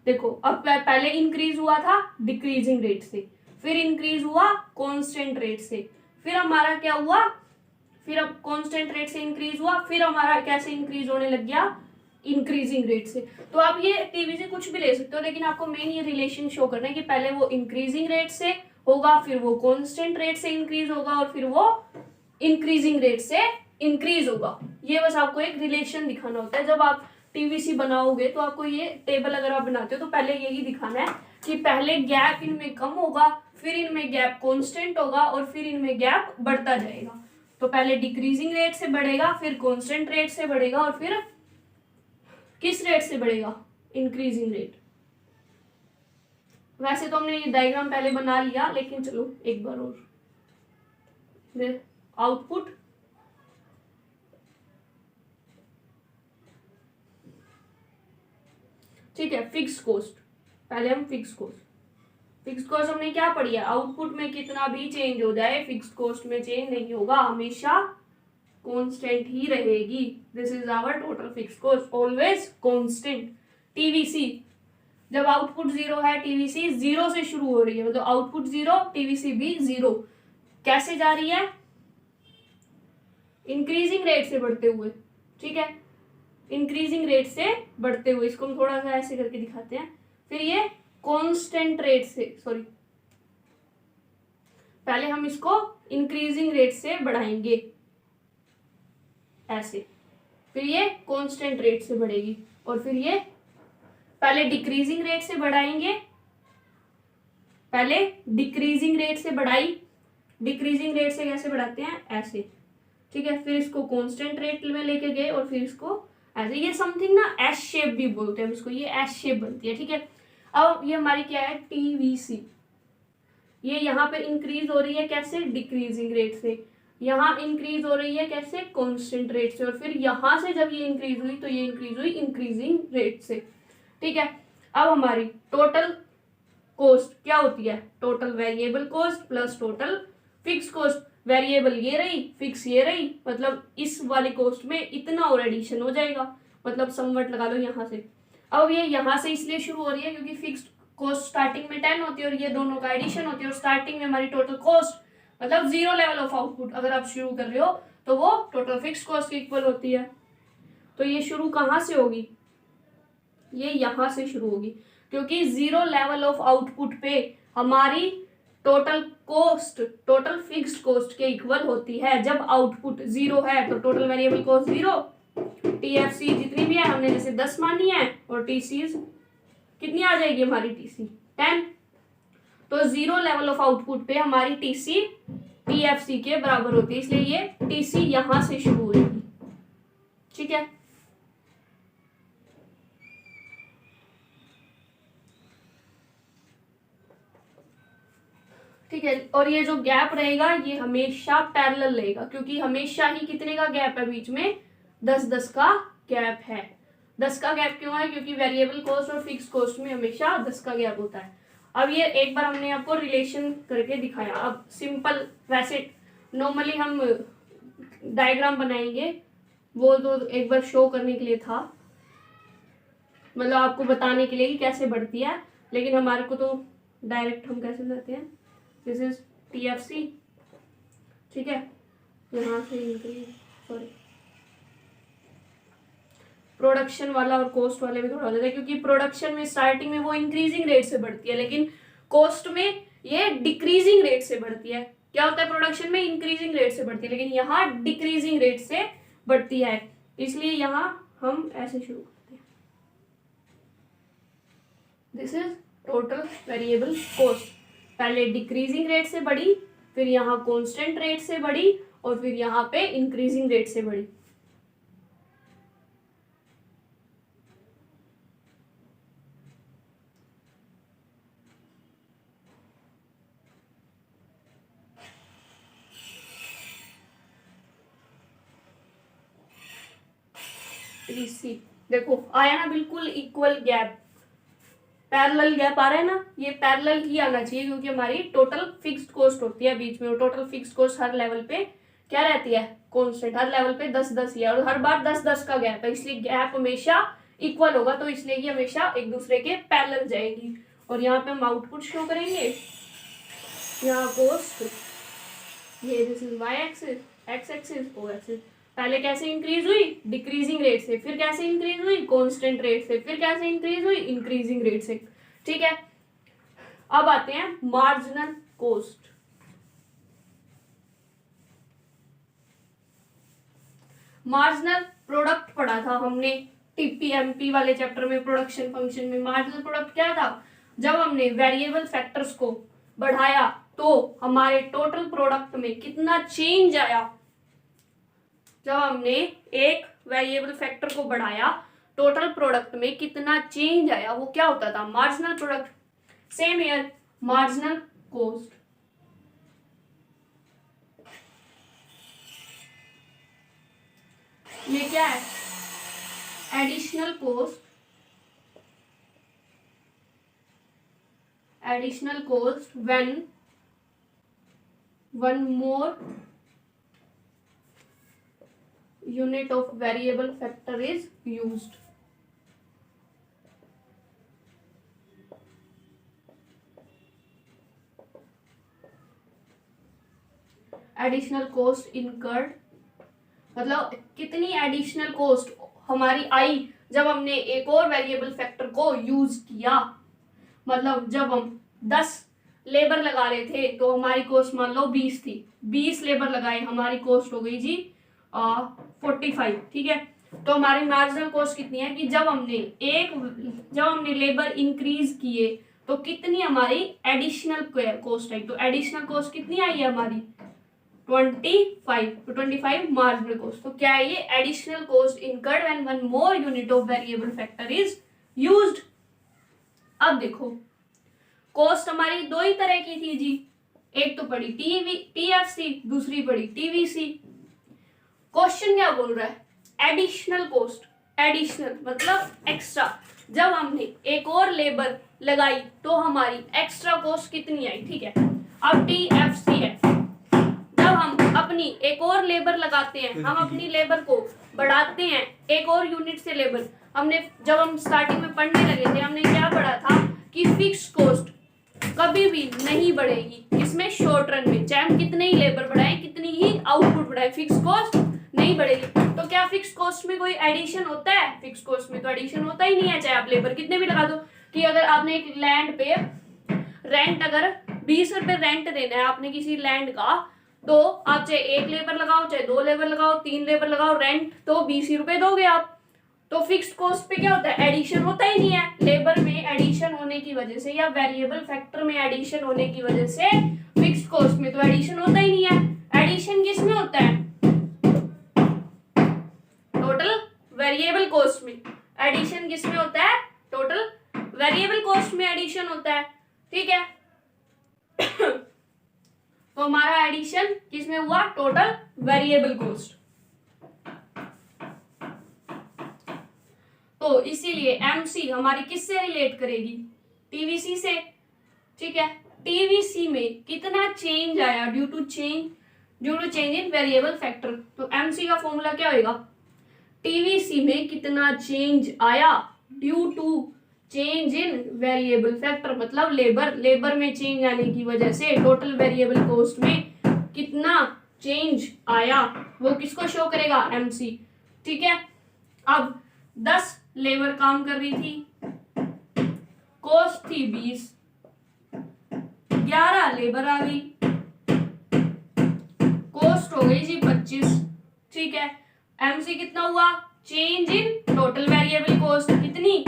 S1: देखो अब पहले इंक्रीज हुआ था डिक्रीजिंग रेट से, फिर इंक्रीज हुआ कांस्टेंट रेट से, फिर हमारा क्या हुआ, फिर अब कांस्टेंट रेट से इंक्रीज हुआ, फिर हमारा कैसे इंक्रीज होने लग गया, इंक्रीजिंग रेट से। तो आप ये टीवी से कुछ भी ले सकते हो, लेकिन आपको मेन ये रिलेशन शो करना है कि पहले वो इंक्रीजिंग रेट से होगा, फिर वो कांस्टेंट रेट से इंक्रीज होगा, और फिर वो इंक्रीजिंग रेट से इंक्रीज होगा। ये बस आपको एक रिलेशन दिखाना होता है। जब आप टीवीसी बनाओगे तो आपको ये टेबल अगर आप बनाते हो तो पहले यही दिखाना है कि पहले गैप इनमें कम होगा, फिर इनमें गैप कांस्टेंट होगा, और फिर इनमें गैप बढ़ता जाएगा। तो पहले डिक्रीजिंग रेट से बढ़ेगा, फिर कांस्टेंट रेट से बढ़ेगा, और फिर किस रेट से बढ़ेगा, इंक्रीजिंग रेट। वैसे तो हमने ये डायग्राम पहले बना लिया, लेकिन चलो एक बार और। आउटपुट ठीक है, फिक्स कॉस्ट। पहले हम फिक्स कॉस्ट हमने क्या पढ़ी है, आउटपुट में कितना भी चेंज हो जाए फिक्स कॉस्ट में चेंज नहीं होगा, हमेशा कांस्टेंट ही रहेगी। This is our total fix cost, always constant. TVC, जब आउटपुट जीरो है, टीवीसी जीरो से शुरू हो रही है, मतलब आउटपुट जीरो, टीवीसी भी जीरो। कैसे जा रही है, इंक्रीजिंग रेट से बढ़ते हुए, ठीक है, इंक्रीजिंग रेट से बढ़ते हुए। इसको हम थोड़ा सा ऐसे करके दिखाते हैं। फिर ये कांस्टेंट रेट से, सॉरी, पहले हम इसको इंक्रीजिंग रेट से बढ़ाएंगे ऐसे, फिर ये कांस्टेंट रेट से बढ़ेगी, और फिर ये पहले डिक्रीजिंग रेट से बढ़ाएंगे, पहले डिक्रीजिंग रेट से बढ़ाई, डिक्रीजिंग रेट से कैसे बढ़ाते हैं, ऐसे, ठीक है, फिर इसको कांस्टेंट रेट में लेके गए, और फिर इसको ऐसे, ये समथिंग ना एस शेप भी बोलते हैं इसको, ये एस शेप बनती है, ठीक है। अब ये हमारी क्या है, टीवीसी, ये यहाँ पे इंक्रीज हो रही है कैसे, डिक्रीजिंग रेट से, यहाँ इंक्रीज हो रही है कैसे, कांस्टेंट रेट से, और फिर यहाँ से जब ये इंक्रीज हुई तो ये इंक्रीज हुई इंक्रीजिंग रेट से, ठीक है। अब हमारी टोटल कॉस्ट क्या होती है, total variable cost plus total fix cost. Variable ये रही, फिक्स ये रही, मतलब इस वाली कॉस्ट में इतना और एडिशन हो जाएगा, मतलब समवट लगा लो यहाँ से। अब ये यहाँ से इसलिए शुरू हो रही है क्योंकि फिक्स्ड कॉस्ट स्टार्टिंग में 10 होती है, और ये दोनों का एडिशन होती है, और स्टार्टिंग में हमारी टोटल कॉस्ट मतलब जीरो लेवल ऑफ आउटपुट अगर आप शुरू कर रहे हो तो वो टोटल फिक्स कॉस्ट के इक्वल होती है। तो ये शुरू कहाँ से होगी, ये यहाँ से शुरू होगी, क्योंकि जीरो लेवल ऑफ आउटपुट पे हमारी total cost total fixed cost के इक्वल होती है। जब आउटपुट जीरो है तो total variable cost zero, TFC जितनी भी है हमने जैसे 10 मानी है, और टीसी कितनी आ जाएगी हमारी, टीसी 10। तो जीरो लेवल ऑफ आउटपुट पे हमारी टीसी टीएफसी के बराबर होती है, इसलिए ये टीसी यहां से शुरू होगी, ठीक है। ठीक है, और ये जो गैप रहेगा ये हमेशा पैरेलल रहेगा, क्योंकि हमेशा ही कितने का गैप है बीच में, 10-10 का गैप है। 10 का गैप क्यों है, क्योंकि वेरिएबल कॉस्ट और फिक्स कॉस्ट में हमेशा 10 का गैप होता है। अब ये एक बार हमने आपको रिलेशन करके दिखाया। अब सिंपल, वैसे नॉर्मली हम डायग्राम बनाएंगे, वो तो एक बार शो करने के लिए था, मतलब आपको बताने के लिए कि कैसे बढ़ती है, लेकिन हमारे को तो डायरेक्ट हम कैसे करते हैं, दिस इज टीएफसी, ठीक है, यहाँ से इंक्रीज, सॉरी, प्रोडक्शन वाला और कॉस्ट वाले में थोड़ा होता है, क्योंकि प्रोडक्शन में स्टार्टिंग में वो इंक्रीजिंग रेट से बढ़ती है, लेकिन कॉस्ट में ये डिक्रीजिंग रेट से बढ़ती है। क्या होता है, प्रोडक्शन में इंक्रीजिंग रेट से बढ़ती है, लेकिन यहाँ डिक्रीजिंग रेट से बढ़ती है, इसलिए यहाँ हम ऐसे शुरू करते हैं, this is total variable cost. पहले डिक्रीजिंग रेट से बढ़ी, फिर यहाँ कांस्टेंट रेट से बढ़ी, और फिर यहाँ पे इंक्रीजिंग रेट से बढ़ी। देखो आया ना, बिल्कुल इक्वल गैप, पैरेलल गैप आ रहा है ना, ये पैरेलल ही आना चाहिए, क्योंकि हमारी टोटल फिक्स्ड कॉस्ट होती है बीच में, और टोटल फिक्स्ड कॉस्ट हर लेवल पे क्या रहती है, कांस्टेंट, हर लेवल पे 10-10 ही है, और हर बार 10-10 का गैप है, इसलिए गैप हमेशा इक्वल होगा, तो इसलिए ये हमेशा एक दूसरे के पैरेलल जाएगी। और यहाँ पे हम आउटपुट शो करेंगे, यहाँ कॉस्ट, ये this is Y axis, X axis, O axis. पहले कैसे इंक्रीज हुई, डिक्रीजिंग रेट से, फिर कैसे इंक्रीज हुई, कांस्टेंट रेट से, फिर कैसे इंक्रीज हुई, इंक्रीजिंग रेट से, ठीक है। अब आते हैं मार्जिनल कॉस्ट। मार्जिनल प्रोडक्ट पढ़ा था हमने टीपीएमपी वाले चैप्टर में, प्रोडक्शन फंक्शन में। मार्जिनल प्रोडक्ट क्या था, जब हमने वेरिएबल फैक्टर्स को बढ़ाया तो हमारे टोटल प्रोडक्ट में कितना चेंज आया, जब हमने एक वेरिएबल फैक्टर को बढ़ाया टोटल प्रोडक्ट में कितना चेंज आया, वो क्या होता था, marginal product. Same here, marginal cost, ये क्या है, additional cost, additional cost when one more unit of variable factor is used. Additional cost incurred मतलब कितनी एडिशनल कॉस्ट हमारी आई जब हमने एक और वेरिएबल फैक्टर को यूज किया। मतलब जब हम 10 लेबर लगा रहे थे तो हमारी कॉस्ट मान लो 20 थी, 20 लेबर लगाए, हमारी कॉस्ट हो गई जी 45, ठीक है। तो हमारी मार्जिनल कॉस्ट कितनी है कि जब हमने लेबर इंक्रीज किए तो कितनी हमारी एडिशनल कॉस्ट आई। तो एडिशनल कॉस्ट कितनी आई है हमारी 25, तो 25 मार्जिनल कॉस्ट। तो क्या है ये, additional cost incurred when one more unit of variable factor is used. अब देखो कॉस्ट हमारी दो ही तरह की थी जी, एक तो पड़ी टीएफसी, दूसरी पड़ी टीवीसी। क्वेश्चन क्या बोल रहा है, एडिशनल कॉस्ट, एडिशनल मतलब एक्स्ट्रा। जब हमने एक और लेबर लगाई तो हमारी एक्स्ट्रा कॉस्ट कितनी आई, ठीक है। अब टीएफसी है, जब हम अपनी एक और लेबर लगाते हैं, हम अपनी लेबर को बढ़ाते हैं एक और यूनिट से लेबर। जब हम स्टार्टिंग में पढ़ने लगे थे हमने क्या पढ़ा था कि फिक्स कॉस्ट कभी भी नहीं बढ़ेगी इसमें शॉर्ट रन में, चाहे हम कितने ही लेबर बढ़ाएं, कितनी ही आउटपुट बढ़ाएं, फिक्स कॉस्ट नहीं बढ़ेगी। तो क्या फिक्स कॉस्ट में कोई एडिशन होता है, फिक्स कॉस्ट में तो एडिशन होता ही नहीं है, चाहे आप लेबर कितने भी लगा दो। कि अगर आपने एक लैंड पे रेंट अगर 20 रुपए रेंट देना है आपने किसी लैंड का, तो आप चाहे एक लेबर लगाओ, चाहे 2 लेबर लगाओ, 3 लेबर लगाओ, रेंट तो 20 ही रुपए दोगे आप। तो फिक्स कॉस्ट पे क्या होता है, एडिशन होता ही नहीं है। लेबर में एडिशन होने की वजह से या वेरिएबल फैक्टर में एडिशन होने की वजह से फिक्स कॉस्ट में तो एडिशन होता ही नहीं है। एडिशन किस में होता है, टोटल वेरिएबल कॉस्ट में। एडिशन किस में होता है, टोटल वेरिएबल कॉस्ट में एडिशन होता है, ठीक है। तो हमारा एडिशन किस में हुआ, टोटल वेरिएबल कॉस्ट। तो इसीलिए एमसी हमारी किससे रिलेट करेगी, टीवीसी से, ठीक है। टीवीसी में कितना चेंज आया due to change in variable factor. तो एमसी का फॉर्मूला क्या होगा, टीवीसी में कितना चेंज आया due to change in variable factor, मतलब लेबर में चेंज आने की वजह से टोटल वेरिएबल कॉस्ट में कितना चेंज आया वो किसको शो करेगा, एमसी, ठीक है। अब 10 लेबर काम कर रही थी, कॉस्ट थी 20, 11 लेबर आ गई, कॉस्ट हो गई जी 25, ठीक है। एमसी कितना हुआ, change in total variable cost, कितनी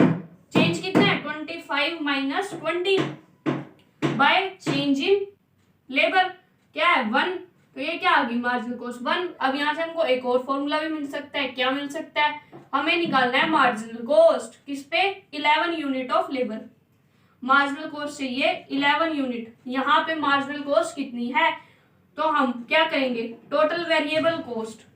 S1: चेंज कितना है 25 minus 20 bye change in labour क्या है 1। तो ये क्या आ गई, मार्जिनल कॉस्ट 1। अब यहाँ से हमको एक और फॉर्मूला भी मिल सकता है, क्या मिल सकता है, हमें निकालना है मार्जिनल कॉस्ट किस पे, 11 unit of labour. Marginal cost चाहिए 11 यूनिट, यहाँ पे मार्जिनल कॉस्ट कितनी है, तो हम क्या करेंगे, total variable cost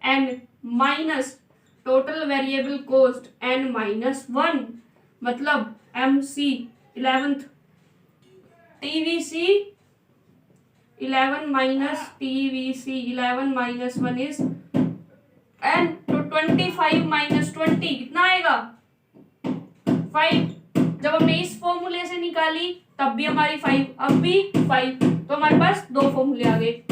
S1: n minus total variable cost n minus 1, मतलब MC 11th, TVC 11 minus TVC 11 minus 1 is n। तो 25 माइनस 20 कितना आएगा 5। जब हमने इस फॉर्मूले से निकाली तब भी हमारी 5, अब भी 5, तो हमारे पास 2 फॉर्मूले आ गए।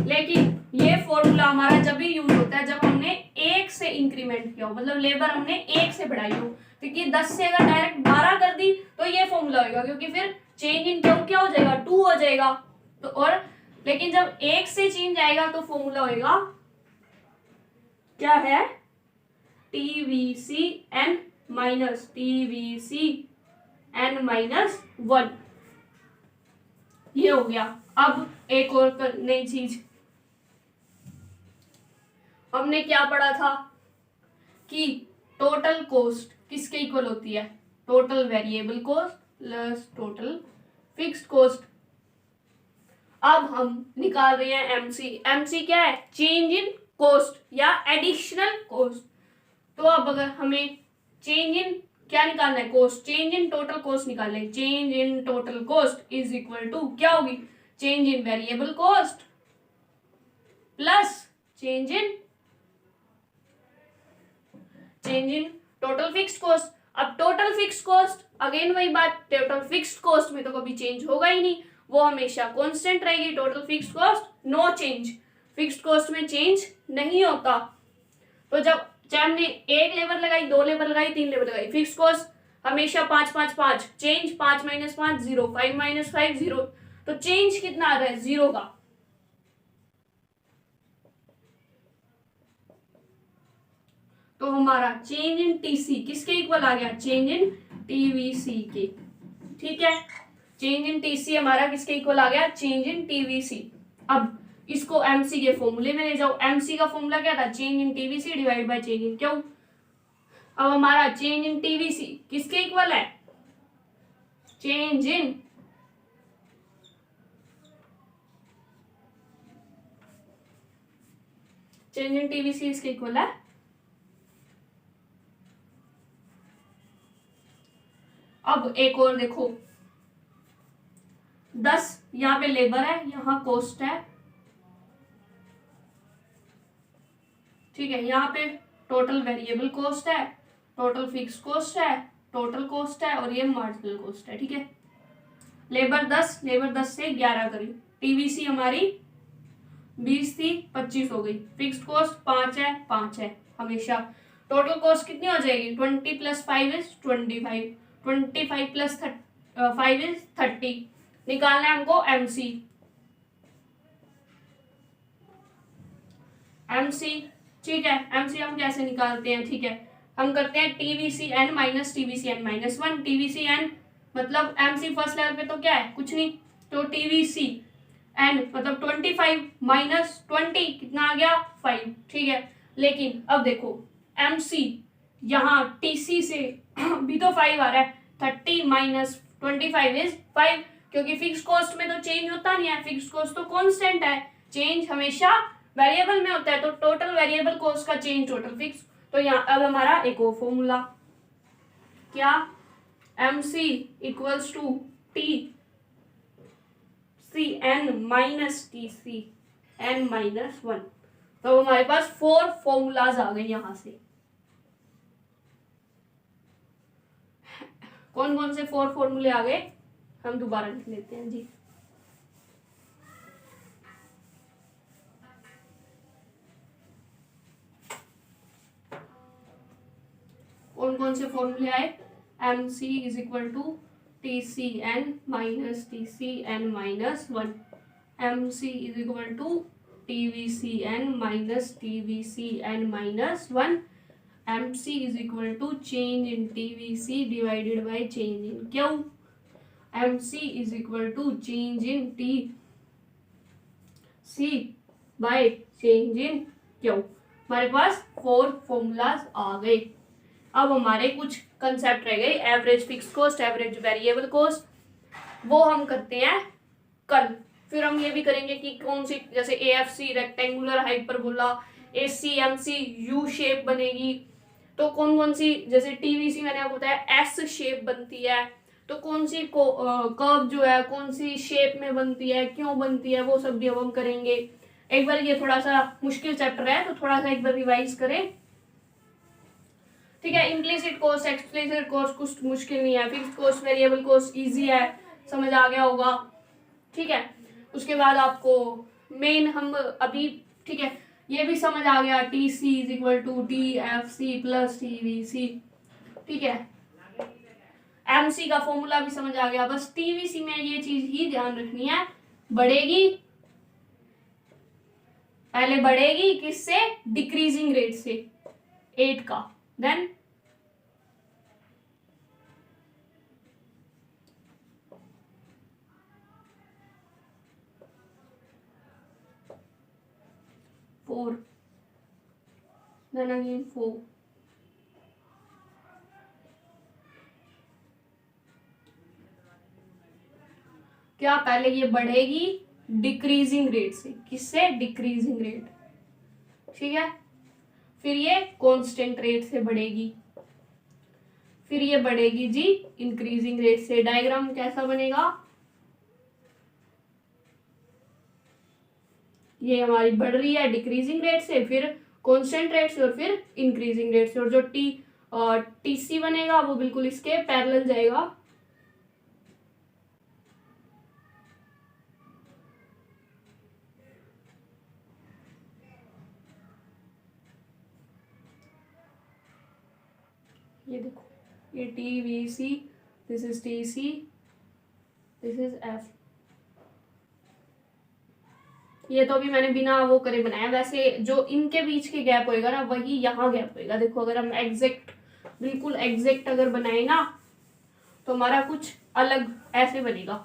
S1: लेकिन ये फॉर्मूला हमारा जब भी यूज होता है जब हमने 1 से इंक्रीमेंट किया हो, मतलब लेबर हमने 1 से बढ़ाई हो। क्योंकि 10 से अगर डायरेक्ट 12 कर दी तो ये फॉर्मूला होगा, क्योंकि फिर चेंज इन क्या हो जाएगा 2 हो जाएगा। तो और लेकिन जब 1 से चेंज आएगा तो फॉर्मूला होगा क्या है, TVC n minus TVC n minus 1। ये हो गया। अब एक और नई चीज हमने क्या पढ़ा था कि टोटल कॉस्ट किसके इक्वल होती है, total variable cost plus total fixed cost. अब हम निकाल रहे हैं एमसी। एमसी क्या है, चेंज इन कॉस्ट या एडिशनल कॉस्ट। तो अब अगर हमें चेंज इन क्या निकालना है, cost, change in total cost निकालना है। Change in total cost is equal to क्या होगी, change in variable cost plus change in total fixed cost. अब टोटल फिक्स्ड कॉस्ट अगेन वही बात, टोटल फिक्स्ड कॉस्ट में तो कभी चेंज होगा ही नहीं, वो हमेशा कांस्टेंट रहेगी। Total fixed cost no change, fixed cost में चेंज नहीं होता। तो जब चाहे हमने एक लेबर लगाई, 2 लेबर लगाई, 3 लेबर लगाई, फिक्स्ड कॉस्ट हमेशा 5 5 5, चेंज 5 - 5 0, 5 - 5 0, तो चेंज कितना आ रहा है, 0 का। तो हमारा चेंज इन टीसी किसके इक्वल आ गया, चेंज इन टीवीसी के। ठीक है, चेंज इन टीसी हमारा किसके इक्वल आ गया, चेंज इन टीवीसी। अब इसको एमसी के फॉर्मूले में ले जाओ। एमसी का फॉर्मूला क्या था, change in TVC divide by change in Q. अब हमारा चेंज इन टीवीसी किसके इक्वल है, चेंज इन टीवीसी इसके इक्वल है। अब एक और देखो, 10 यहाँ पे लेबर है, यहाँ कॉस्ट है। ठीक है, यहाँ पे टोटल वेरिएबल कॉस्ट है, टोटल फिक्स कॉस्ट है, टोटल कॉस्ट है, और ये मार्जिनल कॉस्ट है। ठीक है, लेबर 10 से 11 करी, टीवीसी हमारी 20 थी 25 हो गई, फिक्स्ड कॉस्ट 5 है हमेशा। टोटल कॉस्ट कितनी हो जाएगी, 20 + 5 इज 25, 25 + 5 इज 30। निकालना है हमको एमसी। ठीक है, एमसी हम कैसे निकालते हैं, ठीक है, हम करते हैं TVC N minus TVC N minus 1। TVC N मतलब एमसी फर्स्ट लेवल पे तो क्या है, कुछ नहीं, तो टीवीसी एन मतलब 25 - 20 कितना आ गया, 5। ठीक है, लेकिन अब देखो एमसी यहाँ टीसी से भी तो 5 आ रहा है, 30 - 25 इज 5, क्योंकि फिक्स कॉस्ट में तो चेंज होता नहीं है, फिक्स कॉस्ट तो कांस्टेंट है, चेंज हमेशा वेरिएबल में होता है। तो टोटल वेरिएबल कॉस्ट का चेंज टोटल फिक्स। तो यहाँ अब हमारा एक और फॉर्मूला क्या, MC equals to T C N minus T C N minus 1। तो हमारे पास 4 फॉर्मूलाज आ गए। यहां से कौन कौन से 4 फॉर्मूले आ गए, हम दोबारा लिख लेते हैं जी। कौन कौन से फॉर्मूले आए, M C is equal to T C N minus T C N minus 1, M C is equal to T V C N minus T V C N minus 1, M C is equal to change in T V C divided by change in Q, M C is equal to change in T C by change in Q. हमारे पास 4 फॉर्मूलाज आ गए। अब हमारे कुछ कंसेप्ट रह गए, average fix cost, average variable cost, वो हम करते हैं कल। फिर हम ये भी करेंगे कि कौन सी, जैसे एएफसी रेक्टेंगुलर हाइपरबोला, एसीएमसी यू शेप बनेगी, तो कौन कौन सी, जैसे टीवीसी मैंने आपको बताया एस शेप बनती है, तो कौन सी कर्व जो है कौन सी शेप में बनती है, क्यों बनती है, वो सब भी अब हम करेंगे। एक बार ये थोड़ा सा मुश्किल चैप्टर है, तो थोड़ा सा एक बार रिवाइज करें। ठीक है, इम्प्लिसिट कॉस्ट, एक्सप्लिसिट कॉस्ट कुछ मुश्किल नहीं है, fixed cost, variable cost easy है, समझ आ गया होगा। ठीक है, उसके बाद आपको मेन हम अभी, ठीक है, ये भी समझ आ गया, T C is equal to T F C plus T V C. ठीक है, एम सी का फॉर्मूला भी समझ आ गया। बस टीवीसी में ये चीज ही ध्यान रखनी है, बढ़ेगी, पहले बढ़ेगी किससे, डिक्रीजिंग रेट से 8 का, देन then again 4, क्या, पहले ये बढ़ेगी डिक्रीजिंग रेट से, किससे, डिक्रीजिंग रेट, ठीक है। फिर ये कांस्टेंट रेट से बढ़ेगी, फिर ये बढ़ेगी जी इंक्रीजिंग रेट से। डायग्राम कैसा बनेगा, ये हमारी बढ़ रही है डिक्रीजिंग रेट से, फिर कांस्टेंट रेट से, और फिर इंक्रीजिंग रेट से, और जो टीसी बनेगा वो बिल्कुल इसके पैरेलल जाएगा। ये देखो, ये T V C, this is T C, this is F. ये तो अभी मैंने बिना वो करे बनाया, वैसे जो इनके बीच के गैप होएगा ना वही यहाँ गैप होएगा। देखो अगर हम एग्जैक्ट, बिल्कुल एग्जैक्ट अगर बनाए ना तो हमारा कुछ अलग ऐसे बनेगा।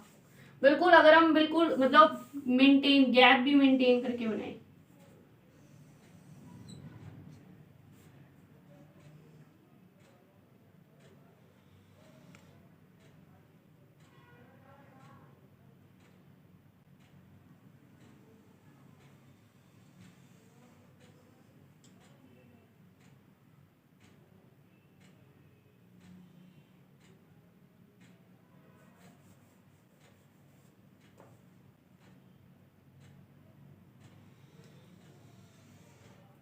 S1: बिल्कुल अगर हम बिल्कुल मतलब मेंटेन, गैप भी मेंटेन करके बनाए।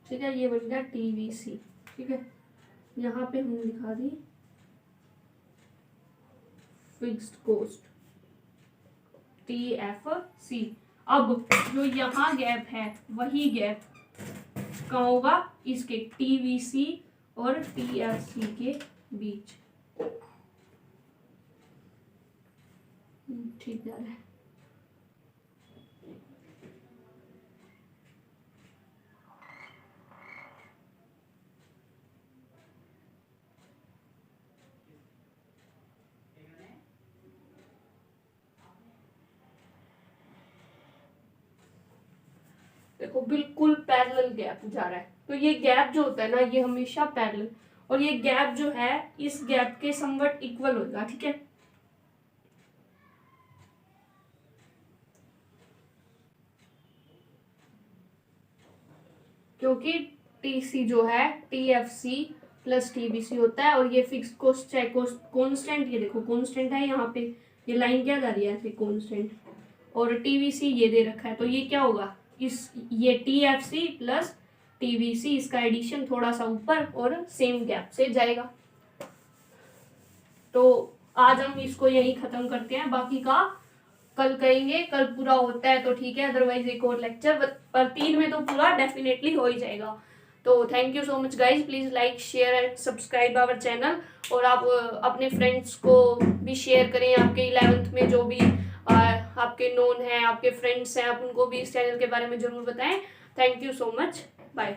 S1: ठीक है, ये बन गया टीवीसी। ठीक है, यहाँ पे हमने लिखा दी फिक्स्ड कॉस्ट TFC। अब जो यहाँ गैप है वही गैप कहाँ होगा, इसके TVC और TFC के बीच। ठीक जा रहा है। देखो बिल्कुल पैरेलल गैप जा रहा है, तो ये गैप जो होता है ना ये हमेशा पैरेलल, और ये गैप जो है इस गैप के समवट इक्वल होगा। ठीक है, क्योंकि टीसी जो है TFC प्लस TBC होता है, और ये फिक्स कॉस्ट है, कॉन्स्टेंट, ये देखो कॉन्स्टेंट है यहाँ पे, ये लाइन क्या जा रही है ऐसे कॉन्स्टेंट, और TVC ये दे रखा है, तो ये क्या होगा, इस ये TFC प्लस TVC इसका एडिशन थोड़ा सा ऊपर और सेम गैप से जाएगा। तो आज हम इसको यही खत्म करते हैं, बाकी का कल करेंगे। कल पूरा होता है तो ठीक है, अदरवाइज एक और लेक्चर, पर 3 में तो पूरा डेफिनेटली हो ही जाएगा। तो thank you so much guys, please like share and subscribe our channel, और आप अपने फ्रेंड्स को भी शेयर करें, आपके 11th में जो भी आपके नोन हैं, आपके फ्रेंड्स हैं, आप उनको भी इस चैनल के बारे में जरूर बताएं। Thank you so much, bye.